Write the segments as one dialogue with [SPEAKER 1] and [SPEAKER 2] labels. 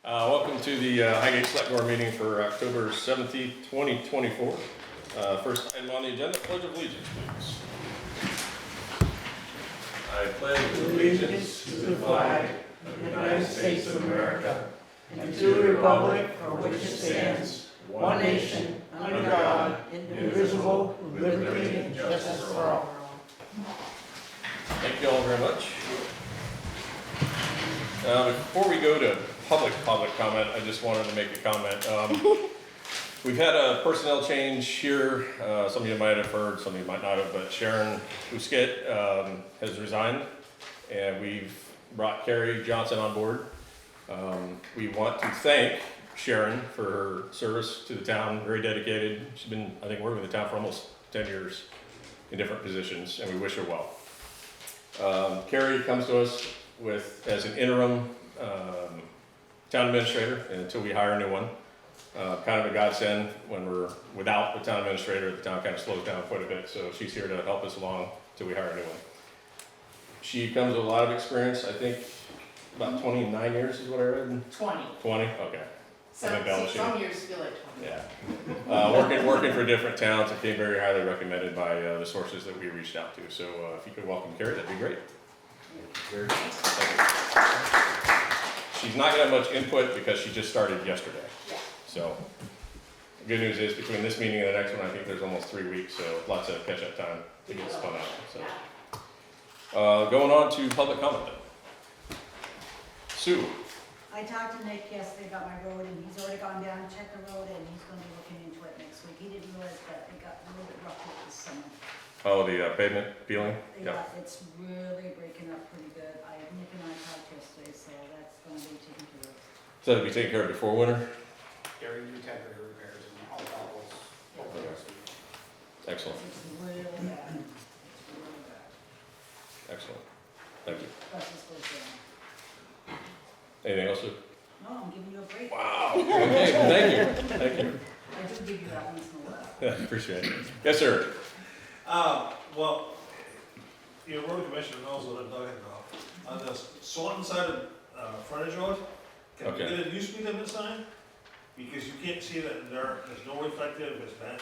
[SPEAKER 1] Welcome to the Highgate Selectboard meeting for October 17th, 2024. First item on the agenda, Pledge of Allegiance, please. I pledge allegiance to the flag of the United States of America and to the republic for which it stands, one nation, under God, indivisible, with liberty and justice for all. Thank you all very much. Before we go to public comment, I just wanted to make a comment. We've had a personnel change here. Some of you might have heard, some of you might not have, but Sharon Busquet has resigned, and we've brought Carrie Johnson on board. We want to thank Sharon for her service to the town, very dedicated. She's been, I think, working with the town for almost 10 years in different positions, and we wish her well. Carrie comes to us as an interim town administrator until we hire a new one. Kind of a godsend when we're without the town administrator. The town kind of slows down quite a bit, so she's here to help us along till we hire a new one. She comes with a lot of experience. I think about 29 years is what I read.
[SPEAKER 2] 20.
[SPEAKER 1] 20? Okay.
[SPEAKER 2] Some years feel like 20.
[SPEAKER 1] Yeah. Working for different towns, it came very highly recommended by the sources that we reached out to. So if you could welcome Carrie, that'd be great. Very nice. Thank you. She's not going to have much input because she just started yesterday.
[SPEAKER 2] Yeah.
[SPEAKER 1] So the good news is between this meeting and the next one, I think there's almost 3 weeks, so lots of catch-up time to get spun out. So going on to public comment then. Sue.
[SPEAKER 3] I talked to Nick yesterday about my road, and he's already gone down and checked the road, and he's gonna be looking into it next week. He didn't realize that it got a little bit rough this summer.
[SPEAKER 1] Oh, the pavement peeling?
[SPEAKER 3] Yeah, it's really breaking up pretty good. Nick and I talked yesterday, so that's gonna be taken care of.
[SPEAKER 1] So that'll be taken care of before winter?
[SPEAKER 4] During the temporary repairs and all bubbles.
[SPEAKER 1] Excellent.
[SPEAKER 3] It's really bad. It's really bad.
[SPEAKER 1] Excellent. Thank you.
[SPEAKER 3] That's just goes down.
[SPEAKER 1] Anything else? Sue?
[SPEAKER 3] No, I'm giving you a break.
[SPEAKER 1] Wow. Okay, thank you. Thank you.
[SPEAKER 3] I do give you that once in a while.
[SPEAKER 1] Yeah, appreciate it. Yes, sir.
[SPEAKER 5] Well, your road commissioner knows what I'm talking about. On the Swanton side of frontage road, can we
[SPEAKER 1] Okay.
[SPEAKER 5] get a new speed limit sign? Because you can't see that in the dark, there's no reflective, it's bad.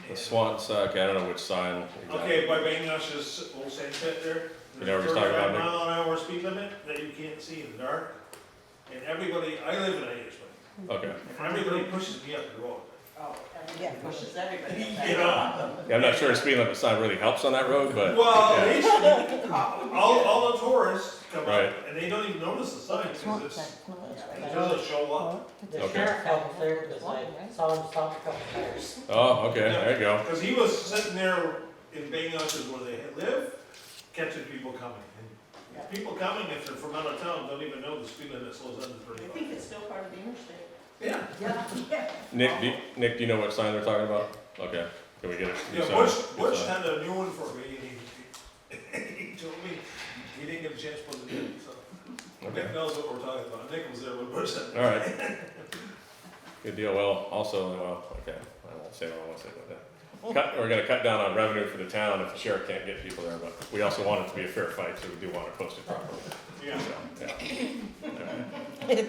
[SPEAKER 1] The Swan Suck, I don't know which sign exactly.
[SPEAKER 5] Okay, by Bangash's old sand pit there,
[SPEAKER 1] You know what
[SPEAKER 5] there's
[SPEAKER 1] we're talking about,
[SPEAKER 5] 35 mile an hour speed limit that you can't see in the dark. And everybody, I live in a Spring,
[SPEAKER 1] Okay.
[SPEAKER 5] and everybody pushes me up the road.
[SPEAKER 2] Oh, everybody pushes everybody.
[SPEAKER 5] Yeah.
[SPEAKER 1] Yeah, I'm not sure a speed limit sign really helps on that road, but
[SPEAKER 5] Well,
[SPEAKER 1] yeah.
[SPEAKER 5] they should, all the tourists come
[SPEAKER 1] Right.
[SPEAKER 5] up, and they don't even notice the sign, because it doesn't show up.
[SPEAKER 6] The
[SPEAKER 1] Okay.
[SPEAKER 6] sheriff helped there because I saw him stop a couple times.
[SPEAKER 1] Oh, okay, there you go.
[SPEAKER 5] Because he was sitting there in Bangash's where they live, catching people coming. And people coming, if they're from out of town, don't even know the speed limit slows under
[SPEAKER 2] I
[SPEAKER 5] 35.
[SPEAKER 2] think it's still part of the interstate.
[SPEAKER 5] Yeah.
[SPEAKER 3] Yeah.
[SPEAKER 1] Nick, do you know what sign they're talking about? Okay, can we get it?
[SPEAKER 5] Yeah, Butch had a new one for me, and he told me he didn't get a chance to put it in, so.
[SPEAKER 1] Okay.
[SPEAKER 5] Nick knows what we're talking about. Nick was there when Butch said it.
[SPEAKER 1] All right. Good deal. Well, also, okay, I won't say what I want to say about that. We're gonna cut down on revenue for the town if the sheriff can't get people there, but we also want it to be a fair fight, so we do want to post it properly.
[SPEAKER 5] Yeah.
[SPEAKER 1] So, yeah.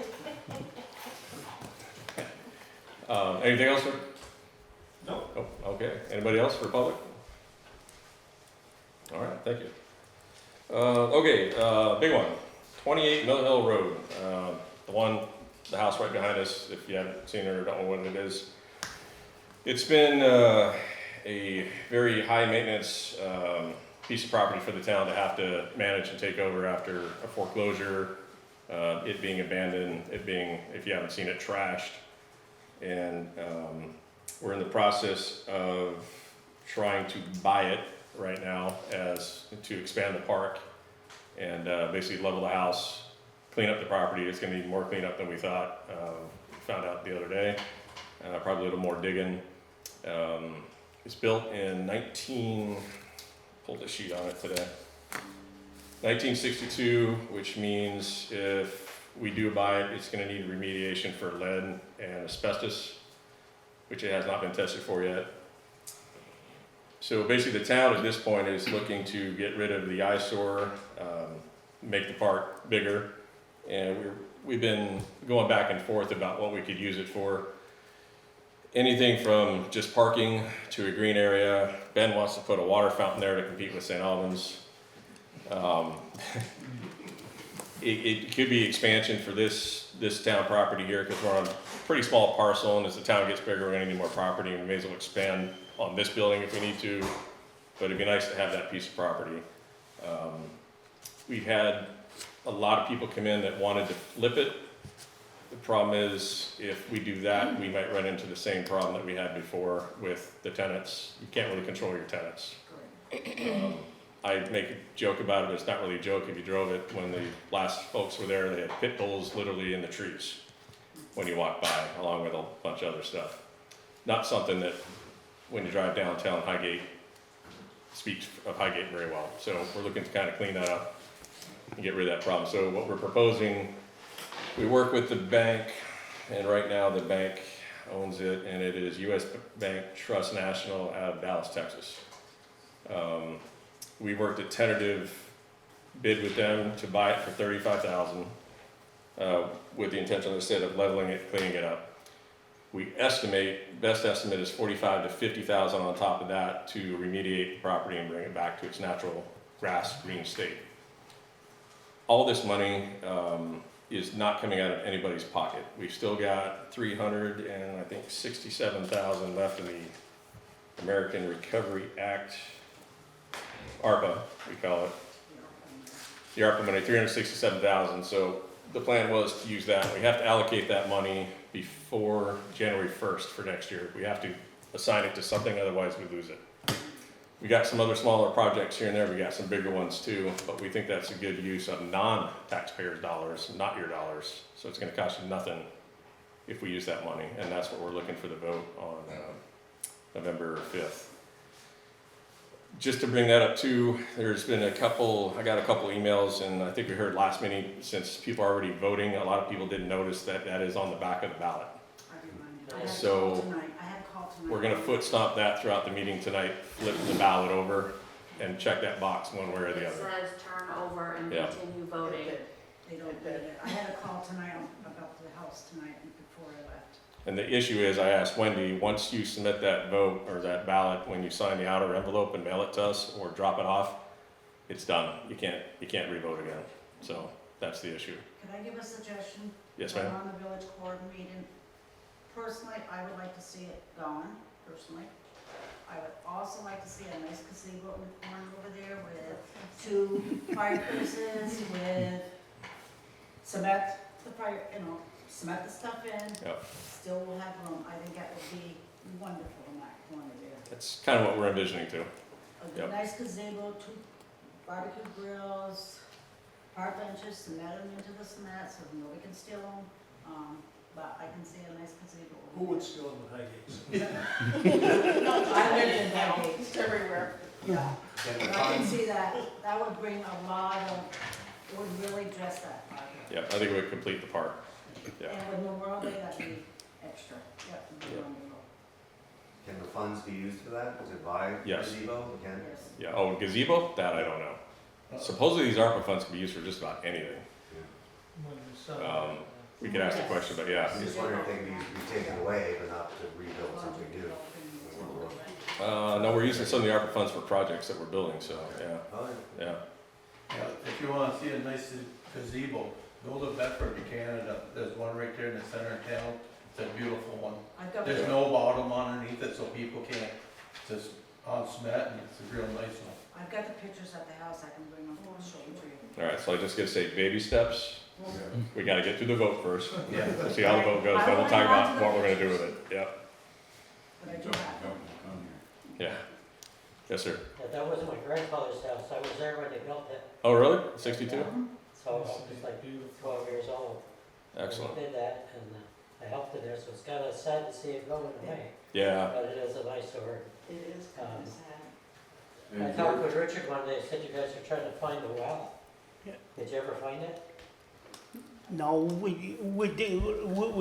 [SPEAKER 1] Anything else, sir?
[SPEAKER 5] No.
[SPEAKER 1] Oh, okay. Anybody else for public? All right, thank you. Okay, big one. 28 Mill Hill Road. The house right behind us, if you haven't seen it or don't know what it is. It's been a very high maintenance piece of property for the town to have to manage and take over after a foreclosure, it being abandoned, it being, if you haven't seen it, trashed. And we're in the process of trying to buy it right now to expand the park and basically level the house, clean up the property. It's gonna need more cleanup than we thought. Found out the other day, probably a little more digging. It's built in pulled the sheet on it today. 1962, which means if we do buy it, it's gonna need remediation for lead and asbestos, which it has not been tested for yet. So basically the town at this point is looking to get rid of the eyesore, make the park bigger, and we've been going back and forth about what we could use it for. Anything from just parking to a green area. Ben wants to put a water fountain there to compete with St. Albans. It could be expansion for this town property here, because we're on a pretty small parcel, and as the town gets bigger, we're gonna need more property, and we may as well expand on this building if we need to, but it'd be nice to have that piece of property. We had a lot of people come in that wanted to flip it. The problem is, if we do that, we might run into the same problem that we had before with the tenants. You can't really control your tenants. I make a joke about it, but it's not really a joke if you drove it. When the last folks were there, they had pit bulls literally in the trees when you walk by, along with a bunch of other stuff. Not something that, when you drive downtown Highgate, speaks of Highgate very well. So we're looking to kind of clean that up and get rid of that problem. So what we're proposing, we work with the bank, and right now the bank owns it, and it is US Bank Trust National out of Dallas, Texas. We worked a tentative bid with them to buy it for $35,000 with the intention, as I said, of leveling it, cleaning it up. We estimate, best estimate is $45,000 to $50,000 on top of that to remediate the property and bring it back to its natural grass green state. All this money is not coming out of anybody's pocket. We've still got $367,000 left in the American Recovery Act, ARPA, we call it. The ARPA money, $367,000. So the plan was to use that. We have to allocate that money before January 1st for next year. We have to assign it to something, otherwise we lose it. We got some other smaller projects here and there. We got some bigger ones too, but we think that's a good use of non-taxpayers' dollars, not your dollars. So it's gonna cost you nothing if we use that money, and that's what we're looking for the vote on November 5th. Just to bring that up too, there's been I got a couple emails, and I think we heard last meeting, since people are already voting, a lot of people didn't notice that that is on the back of the ballot.
[SPEAKER 3] I had a
[SPEAKER 1] So,
[SPEAKER 3] call tonight. I had a call tonight.
[SPEAKER 1] We're gonna foot stomp that throughout the meeting tonight, flip the ballot over, and check that box one way or the
[SPEAKER 7] It
[SPEAKER 1] other.
[SPEAKER 7] says turn over and
[SPEAKER 1] Yeah.
[SPEAKER 7] continue voting.
[SPEAKER 3] They don't need it. I had a call tonight about the house tonight before I left.
[SPEAKER 1] And the issue is, I asked Wendy, once you submit that vote or that ballot, when you sign the outer envelope and mail it to us or drop it off, it's done. You can't re-vote again. So that's the issue.
[SPEAKER 3] Could I give a suggestion?
[SPEAKER 1] Yes,
[SPEAKER 3] When
[SPEAKER 1] ma'am?
[SPEAKER 3] we're on the village board meeting, personally, I would like to see it gone, personally. I would also like to see a nice gazebo in the corner over there with 2 fireplaces, with cement, cement the stuff in.
[SPEAKER 1] Yep.
[SPEAKER 3] Still will have room. I think that would be wonderful in that corner there.
[SPEAKER 1] That's kind of what we're envisioning too.
[SPEAKER 3] A
[SPEAKER 1] Yep.
[SPEAKER 3] nice gazebo, 2 barbecue grills, park benches, cement them into the cement so nobody can steal them. But I can see a nice gazebo. over
[SPEAKER 5] Who would
[SPEAKER 3] there.
[SPEAKER 5] steal them with Highgates?
[SPEAKER 3] I live in Highgate.
[SPEAKER 2] It's everywhere.
[SPEAKER 3] Yeah,
[SPEAKER 4] And the
[SPEAKER 3] I can
[SPEAKER 4] funds,
[SPEAKER 3] see that. That would bring a lot of, it would really dress that park.
[SPEAKER 1] Yeah, I think it would complete the park. Yeah.
[SPEAKER 3] And with Memorial Day, that'd be extra. Yep, it'd be
[SPEAKER 1] Yeah.
[SPEAKER 3] wonderful.
[SPEAKER 8] Can the funds be used for that, to buy
[SPEAKER 1] Yes.
[SPEAKER 8] gazebo, you can?
[SPEAKER 3] Yes.
[SPEAKER 1] Yeah, oh, gazebo? That I don't know. Supposedly these ARPA funds can be used for just about anything. We could ask the question, but yeah.
[SPEAKER 8] I'm just wondering if they can be taken away, but not to rebuild something new.
[SPEAKER 1] No, we're using some of the ARPA funds for projects that we're building, so, yeah,
[SPEAKER 8] Oh,
[SPEAKER 1] yeah.
[SPEAKER 9] Yeah, if you wanna see a nice gazebo, go to Bedford, Canada, there's one right there in the center of town, it's a beautiful one.
[SPEAKER 3] I've got,
[SPEAKER 9] There's no bottom underneath it, so people can't, just on cement, and it's a real nice one.
[SPEAKER 3] I've got the pictures at the house. I can bring them and show them to you.
[SPEAKER 1] All right, so I just gotta say, baby steps. We gotta get through the vote first.
[SPEAKER 9] Yeah.
[SPEAKER 1] See how the vote goes, then we'll talk about what we're gonna do with it. Yep,
[SPEAKER 3] But I do have them.
[SPEAKER 1] yeah. Yes, sir.
[SPEAKER 6] Yeah, that was my grandfather's house, I was there when they built it,
[SPEAKER 1] Oh, really? 62?
[SPEAKER 6] so I was like 12 years old. when
[SPEAKER 1] Excellent.
[SPEAKER 6] we did that, and I helped it there, so it's kinda sad to see it going away,
[SPEAKER 1] Yeah,
[SPEAKER 6] but it is a nice story.
[SPEAKER 2] It is kind of sad.
[SPEAKER 6] I talked with Richard one day, said you guys are trying to find the well.
[SPEAKER 10] Yeah.
[SPEAKER 6] Did you ever find it?
[SPEAKER 10] No, we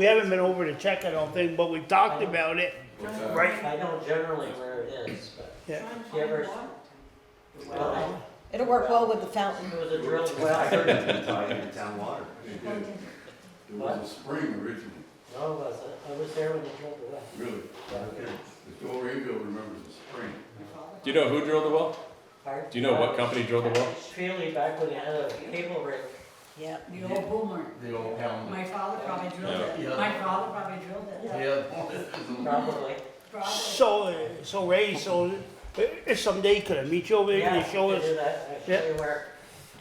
[SPEAKER 10] haven't been over to check, I don't think, but we've talked about it, right?
[SPEAKER 6] I know generally where it is, but
[SPEAKER 10] Yeah.
[SPEAKER 2] Trying to
[SPEAKER 6] you
[SPEAKER 2] find
[SPEAKER 6] ever,
[SPEAKER 2] water.
[SPEAKER 6] well,
[SPEAKER 11] It'll work well with the fountain.
[SPEAKER 6] it was a drilled
[SPEAKER 8] I
[SPEAKER 6] well.
[SPEAKER 8] heard it tied into town water.
[SPEAKER 11] It was a spring originally,
[SPEAKER 6] No, it wasn't. I was there when they drilled the well.
[SPEAKER 11] really. The Joe Rainville remembers the spring.
[SPEAKER 1] Do you know who drilled the well?
[SPEAKER 6] Pardon?
[SPEAKER 1] Do you know what company drilled the well?
[SPEAKER 6] Freely back when they had a cable rig.
[SPEAKER 3] Yeah, the old boomer.
[SPEAKER 9] The old pound.
[SPEAKER 3] My father probably drilled it.
[SPEAKER 9] Yeah.
[SPEAKER 3] My father probably drilled it.
[SPEAKER 9] Yeah.
[SPEAKER 6] Probably.
[SPEAKER 3] Probably.
[SPEAKER 10] So Ray, if someday could I meet you over there and show
[SPEAKER 6] Yeah,
[SPEAKER 10] us?
[SPEAKER 6] do that, actually,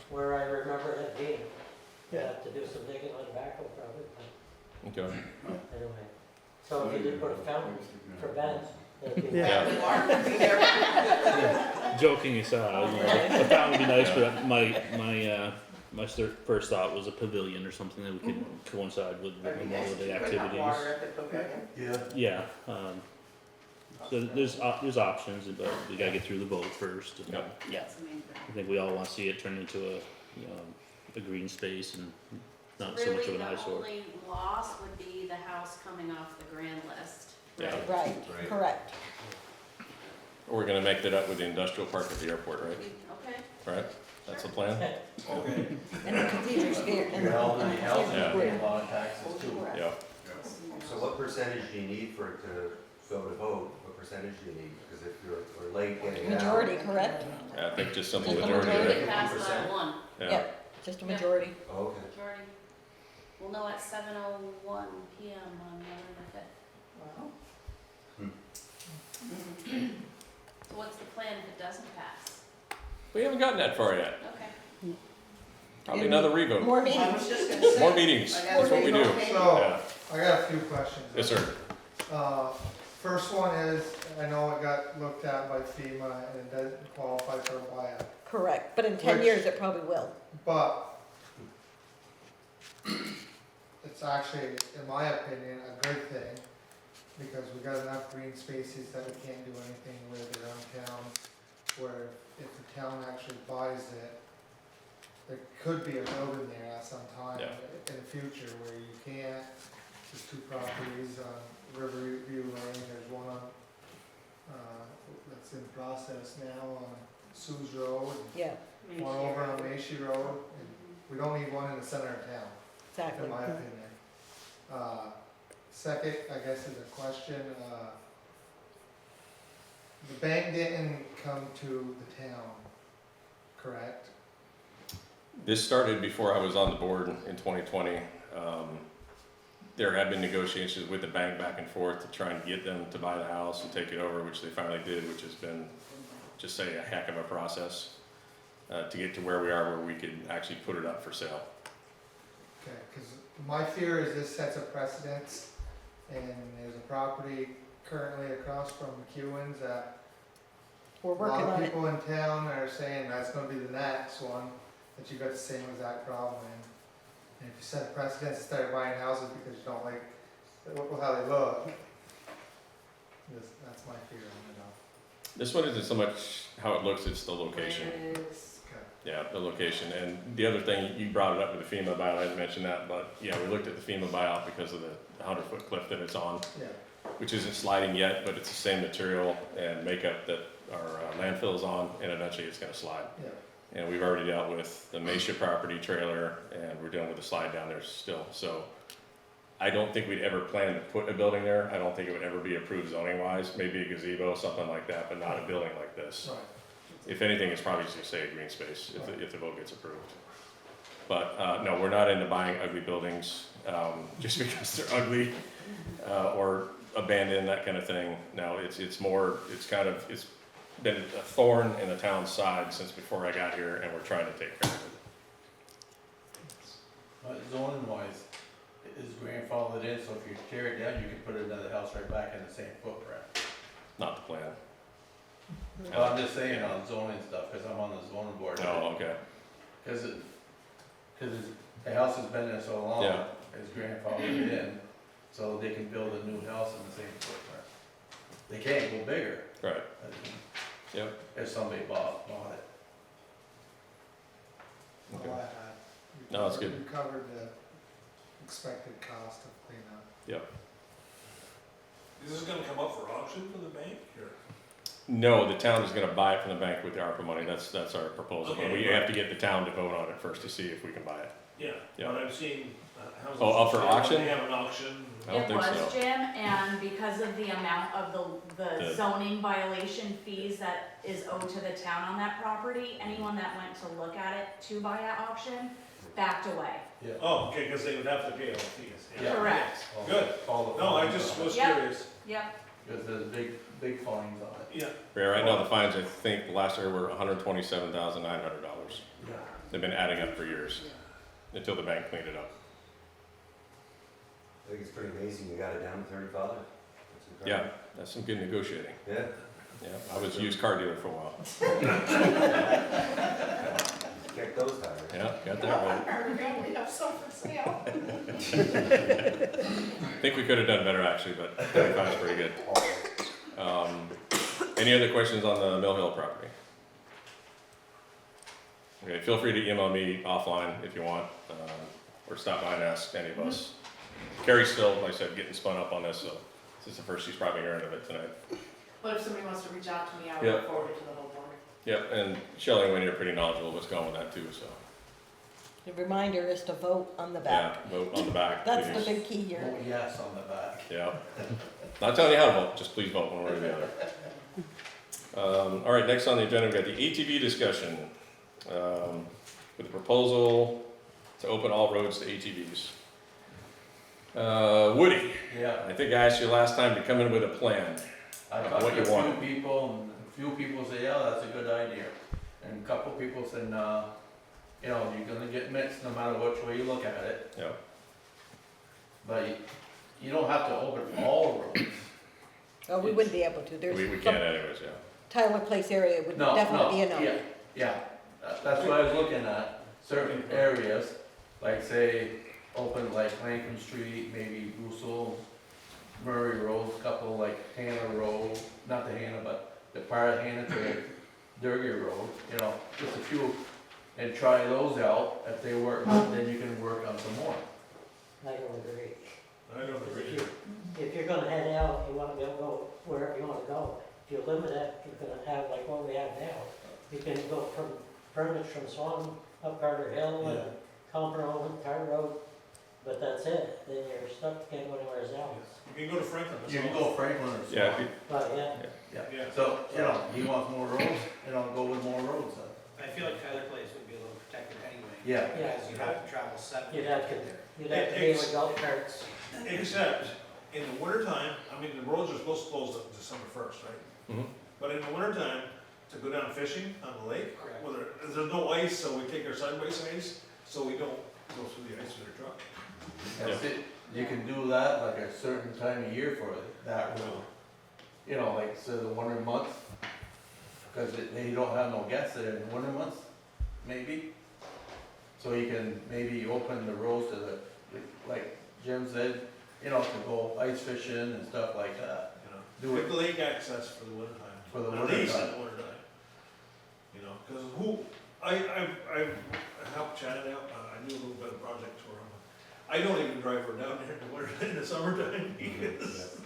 [SPEAKER 6] where I remember it being.
[SPEAKER 10] Yeah.
[SPEAKER 6] Have to do some digging on the back probably, but
[SPEAKER 1] Okay.
[SPEAKER 6] anyway. So if you did put a fountain for Ben, that'd be.
[SPEAKER 10] Yeah.
[SPEAKER 2] The water would be there.
[SPEAKER 12] Joking aside, you know, a fountain would be nice, but my first thought was a pavilion or something that we could coincide with
[SPEAKER 2] That'd be
[SPEAKER 12] more
[SPEAKER 2] nice
[SPEAKER 12] of
[SPEAKER 2] if
[SPEAKER 12] the
[SPEAKER 2] you could have
[SPEAKER 12] activities.
[SPEAKER 2] water at the pavilion.
[SPEAKER 9] Yeah.
[SPEAKER 12] Yeah, so there's options, but we gotta get through the vote first. And
[SPEAKER 1] Yep.
[SPEAKER 10] Yeah.
[SPEAKER 3] That's the main thing.
[SPEAKER 12] I think we all wanna see it turn into a green space and not so much of an eyesore.
[SPEAKER 7] Really, the only loss would be the house coming off the grand list.
[SPEAKER 1] Yeah.
[SPEAKER 3] Right,
[SPEAKER 8] Right.
[SPEAKER 3] correct.
[SPEAKER 1] We're gonna make that up with the industrial park at the airport, right?
[SPEAKER 7] Okay.
[SPEAKER 1] Right? That's the plan?
[SPEAKER 5] Okay.
[SPEAKER 3] And the cathedra's here, and
[SPEAKER 9] Your elderly house,
[SPEAKER 1] Yeah.
[SPEAKER 9] you pay a lot of taxes too.
[SPEAKER 1] Yeah.
[SPEAKER 8] So what percentage do you need for it to go to vote? What percentage do you need? Because if we're late getting it out.
[SPEAKER 3] majority, correct?
[SPEAKER 1] I think just simple
[SPEAKER 3] Just a
[SPEAKER 1] majority,
[SPEAKER 3] majority.
[SPEAKER 1] right?
[SPEAKER 7] Pass
[SPEAKER 8] 50%?
[SPEAKER 7] by one,
[SPEAKER 1] Yeah.
[SPEAKER 3] Just a
[SPEAKER 7] Yeah.
[SPEAKER 3] majority.
[SPEAKER 8] Oh, okay.
[SPEAKER 7] majority. We'll know at 7:01 PM on November 5th.
[SPEAKER 3] Wow.
[SPEAKER 7] So what's the plan if it doesn't pass?
[SPEAKER 1] We haven't gotten that far yet.
[SPEAKER 7] Okay.
[SPEAKER 1] Probably another revote.
[SPEAKER 3] More
[SPEAKER 2] I
[SPEAKER 3] meetings.
[SPEAKER 2] was just gonna say.
[SPEAKER 1] More meetings.
[SPEAKER 2] I got
[SPEAKER 1] That's what we do.
[SPEAKER 2] okay.
[SPEAKER 13] So,
[SPEAKER 1] Yeah.
[SPEAKER 13] I got a few questions.
[SPEAKER 1] Yes, sir.
[SPEAKER 13] First one is, I know it got looked at by FEMA and it doesn't qualify for a buyout,
[SPEAKER 3] Correct, but in 10
[SPEAKER 13] Which-
[SPEAKER 3] years it probably will.
[SPEAKER 13] but it's actually, in my opinion, a good thing, because we got enough green spaces that we can't do anything with around town, where if the town actually buys it, there could be a building there at some time
[SPEAKER 1] Yeah.
[SPEAKER 13] in the future where you can't. There's two properties on Riverview Lane, there's one on, that's in process now on Sue's Road,
[SPEAKER 3] Yeah,
[SPEAKER 13] and one over on Macy Road, and we don't need one in the center of town,
[SPEAKER 3] exactly.
[SPEAKER 13] in my opinion. Second, I guess is a question, the bank didn't come to the town, correct?
[SPEAKER 1] This started before I was on the board in 2020. There had been negotiations with the bank back and forth to try and get them to buy the house and take it over, which they finally did, which has been, just say, a heck of a process to get to where we are, where we could actually put it up for sale.
[SPEAKER 13] Okay, cause my fear is this sets a precedence, and there's a property currently across from McEwen's that
[SPEAKER 3] We're
[SPEAKER 13] a
[SPEAKER 3] working
[SPEAKER 13] lot
[SPEAKER 3] on
[SPEAKER 13] of
[SPEAKER 3] it.
[SPEAKER 13] people in town are saying that's gonna be the next one, that you got the same exact problem in. And if you set a precedence and start buying houses because you don't like how they look, that's my fear on it all.
[SPEAKER 1] This one isn't so much how it looks, it's the location.
[SPEAKER 2] It is.
[SPEAKER 13] Okay.
[SPEAKER 1] Yeah, the location. And the other thing, you brought it up with the FEMA buyout, I didn't mention that, but yeah, we looked at the FEMA buyout because of the 100-foot cliff that it's on,
[SPEAKER 13] Yeah,
[SPEAKER 1] which isn't sliding yet, but it's the same material and makeup that our landfill is on, and eventually it's gonna slide.
[SPEAKER 13] yeah.
[SPEAKER 1] And we've already dealt with the Mesha property trailer, and we're dealing with the slide down there still. So I don't think we'd ever plan to put a building there. I don't think it would ever be approved zoning wise, maybe a gazebo, something like that, but not a building like this.
[SPEAKER 13] Right.
[SPEAKER 1] If anything, it's probably just gonna stay a green space if the vote gets approved. But, no, we're not into buying ugly buildings, just because they're ugly, or abandoned, that kind of thing. No, it's more, it's been a thorn in the town's side since before I got here, and we're trying to take care of it.
[SPEAKER 9] Zoning wise, is grandfathered in, so if you tear it down, you can put another house right back in the same footprint.
[SPEAKER 1] Not the plan.
[SPEAKER 9] Well, I'm just saying on zoning stuff, cause I'm on the zoning board.
[SPEAKER 1] Oh, okay.
[SPEAKER 9] Cause the house has been there so long,
[SPEAKER 1] Yeah.
[SPEAKER 9] it's grandfathered in, so they can build a new house in the same footprint. They can't go bigger.
[SPEAKER 1] Right. Yep.
[SPEAKER 9] If somebody bought it.
[SPEAKER 13] That's all I had. You
[SPEAKER 1] No, that's
[SPEAKER 13] covered-
[SPEAKER 1] good.
[SPEAKER 13] You covered the expected cost of cleanup.
[SPEAKER 5] Is this gonna come up for auction for the bank, or?
[SPEAKER 1] No, the town is gonna buy it from the bank with the ARPA money. That's our proposal. But
[SPEAKER 5] Okay.
[SPEAKER 1] we have to get the town to vote on it first to see if we can buy it.
[SPEAKER 5] Yeah,
[SPEAKER 1] Yeah.
[SPEAKER 5] but I've seen how's it
[SPEAKER 1] Oh, up for
[SPEAKER 5] when
[SPEAKER 1] auction?
[SPEAKER 5] They have an auction.
[SPEAKER 1] I don't
[SPEAKER 7] It
[SPEAKER 1] think
[SPEAKER 7] was,
[SPEAKER 1] so.
[SPEAKER 7] Jim, and because of the amount of the
[SPEAKER 1] The-
[SPEAKER 7] zoning violation fees that is owed to the town on that property, anyone that went to look at it to buy at auction backed away.
[SPEAKER 5] Oh, okay, because they would have to pay all the fees.
[SPEAKER 9] Yeah.
[SPEAKER 7] Correct.
[SPEAKER 5] Good.
[SPEAKER 9] All the
[SPEAKER 5] No, I
[SPEAKER 9] fines
[SPEAKER 5] just
[SPEAKER 9] on it.
[SPEAKER 5] was
[SPEAKER 7] Yep.
[SPEAKER 5] curious.
[SPEAKER 7] Yep,
[SPEAKER 9] Cause there's big fines on it.
[SPEAKER 5] Yeah.
[SPEAKER 1] Yeah, right now the fines, I think, last year were $127,900.
[SPEAKER 9] Yeah.
[SPEAKER 1] They've been adding up for years, until the bank cleaned it up.
[SPEAKER 8] I think it's pretty amazing you got it down to 35. That's
[SPEAKER 1] Yeah,
[SPEAKER 8] incredible.
[SPEAKER 1] that's some good negotiating.
[SPEAKER 8] Yeah.
[SPEAKER 1] Yeah, I was a used car dealer for a while.
[SPEAKER 8] Kick those tires.
[SPEAKER 1] Yeah, got that right.
[SPEAKER 2] We have some for sale.
[SPEAKER 1] I think we could have done better actually, but 35 is pretty good. Any other questions on the Mill Hill property? Okay, feel free to email me offline if you want, or stop by and ask any of us. Carrie's still, like I said, getting spun up on this, so this is the first she's probably hearing of it tonight.
[SPEAKER 2] But if somebody wants to reach out to me, I
[SPEAKER 1] Yeah.
[SPEAKER 2] will forward it to the whole board.
[SPEAKER 1] Yep, and Shelley and Winnie are pretty knowledgeable of what's going with that too, so,
[SPEAKER 14] The reminder is to vote on the
[SPEAKER 1] yeah,
[SPEAKER 14] back.
[SPEAKER 1] vote on the back,
[SPEAKER 14] That's the
[SPEAKER 1] please.
[SPEAKER 14] big key here.
[SPEAKER 9] Oh, yes, on the back.
[SPEAKER 1] Yeah. Not telling you how to vote, just please vote one way or the other. All right, next on the agenda, we got the ATV discussion. With the proposal to open all roads to ATVs. Woody,
[SPEAKER 9] Yeah.
[SPEAKER 1] I think I asked you last time to come in with a plan.
[SPEAKER 9] I
[SPEAKER 1] What
[SPEAKER 9] talked to
[SPEAKER 1] you
[SPEAKER 9] a few
[SPEAKER 1] want.
[SPEAKER 9] people, and a few people say, yeah, that's a good idea. And a couple people said, nah, you know, you're gonna get mixed no matter which way you look at it.
[SPEAKER 1] Yeah.
[SPEAKER 9] But you don't have to open all roads.
[SPEAKER 14] Oh, we wouldn't be able to. There's
[SPEAKER 1] We
[SPEAKER 14] some
[SPEAKER 1] can't anyways, yeah.
[SPEAKER 14] Tyler Place area would
[SPEAKER 9] No,
[SPEAKER 14] definitely be a
[SPEAKER 9] no,
[SPEAKER 14] no.
[SPEAKER 9] yeah. That's what I was looking at, certain areas, like say, open like Lincoln Street, maybe Russell, Murray Road, couple like Hannah Road, not the Hannah, but the part of Hannah to Durgee Road, you know, just a few, and try those out. If they work, then you can work on some more.
[SPEAKER 6] I don't agree.
[SPEAKER 5] I don't
[SPEAKER 6] If
[SPEAKER 5] agree.
[SPEAKER 6] if you're gonna head out, you wanna go wherever you wanna go. If you limit it, you're gonna have like what we have now. You can go from Furnace from Swan up Carter Hill and Cumberland, Carter Road, but that's it. Then you're stuck, can't go anywhere else.
[SPEAKER 5] You can go to Franklin. that's
[SPEAKER 9] You can
[SPEAKER 5] all.
[SPEAKER 9] go Franklin or
[SPEAKER 1] Yeah,
[SPEAKER 9] Swan.
[SPEAKER 6] But yeah,
[SPEAKER 5] Yeah.
[SPEAKER 9] So, you know, he wants more roads, you know, go with more roads then.
[SPEAKER 4] I feel like Tyler Place would be a little protected anyway.
[SPEAKER 9] Yeah.
[SPEAKER 4] Because you have to travel 7
[SPEAKER 6] you'd have to,
[SPEAKER 4] there.
[SPEAKER 6] you'd have to be with golf carts.
[SPEAKER 5] Except, in the wintertime, I mean, the roads are supposed to close up December 1st, right?
[SPEAKER 1] Mhm.
[SPEAKER 5] But in the wintertime, to go down fishing on the lake,
[SPEAKER 4] Correct.
[SPEAKER 5] where there's no ice, so we take our sideways ice, so we don't go through the ice with our truck.
[SPEAKER 9] That's it. You can do that like a certain time of year for that road. You know, like, say the winter months, because you don't have no guests there in the winter months, maybe. So you can maybe open the roads to the, like Jim said, you know, to go ice fishing and stuff like that.
[SPEAKER 5] You know,
[SPEAKER 9] Do
[SPEAKER 5] get
[SPEAKER 9] it
[SPEAKER 5] the lake access for the wintertime.
[SPEAKER 9] for the
[SPEAKER 5] At
[SPEAKER 9] winter
[SPEAKER 5] least in
[SPEAKER 9] time.
[SPEAKER 5] the wintertime. You know, because I helped Chad out, I do a little bit of projects for him. I don't even drive her down there in the winter, in the summertime, because,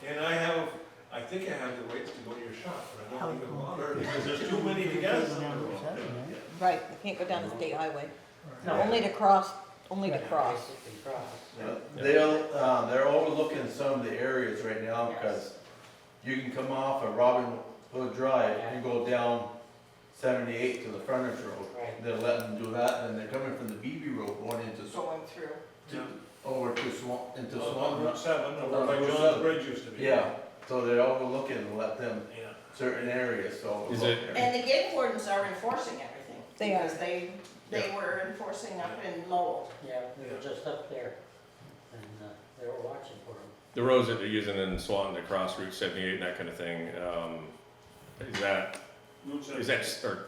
[SPEAKER 5] and I think I have the rights to go to your shop, but I don't even bother, because there's too many to get us on the road.
[SPEAKER 14] Right, we can't go down the state highway.
[SPEAKER 6] No.
[SPEAKER 14] Only to cross, only to
[SPEAKER 6] Right,
[SPEAKER 14] cross.
[SPEAKER 6] basically cross.
[SPEAKER 9] They're overlooking some of the areas right now because you can come off of Robin Hood Drive and go down 78 to the frontage road.
[SPEAKER 6] Right.
[SPEAKER 9] They're letting them do that, and they're coming from the BB Road going into,
[SPEAKER 2] Going through.
[SPEAKER 9] over to Swan, into
[SPEAKER 5] On
[SPEAKER 9] Swan.
[SPEAKER 5] Route 7, over by
[SPEAKER 9] Route
[SPEAKER 5] John's
[SPEAKER 9] 7.
[SPEAKER 5] Bridge used to be.
[SPEAKER 9] Yeah, so they're overlooking and let them,
[SPEAKER 5] Yeah.
[SPEAKER 9] certain areas, so.
[SPEAKER 1] Is it-
[SPEAKER 2] And the game wardens are enforcing everything.
[SPEAKER 14] They are.
[SPEAKER 2] Because they were enforcing up in Lowell.
[SPEAKER 6] Yeah, we were just up there and they were watching for them.
[SPEAKER 1] The roads that they're using in Swanton to cross Route 78 and that kind of thing,
[SPEAKER 5] Route 7.
[SPEAKER 1] is that, or,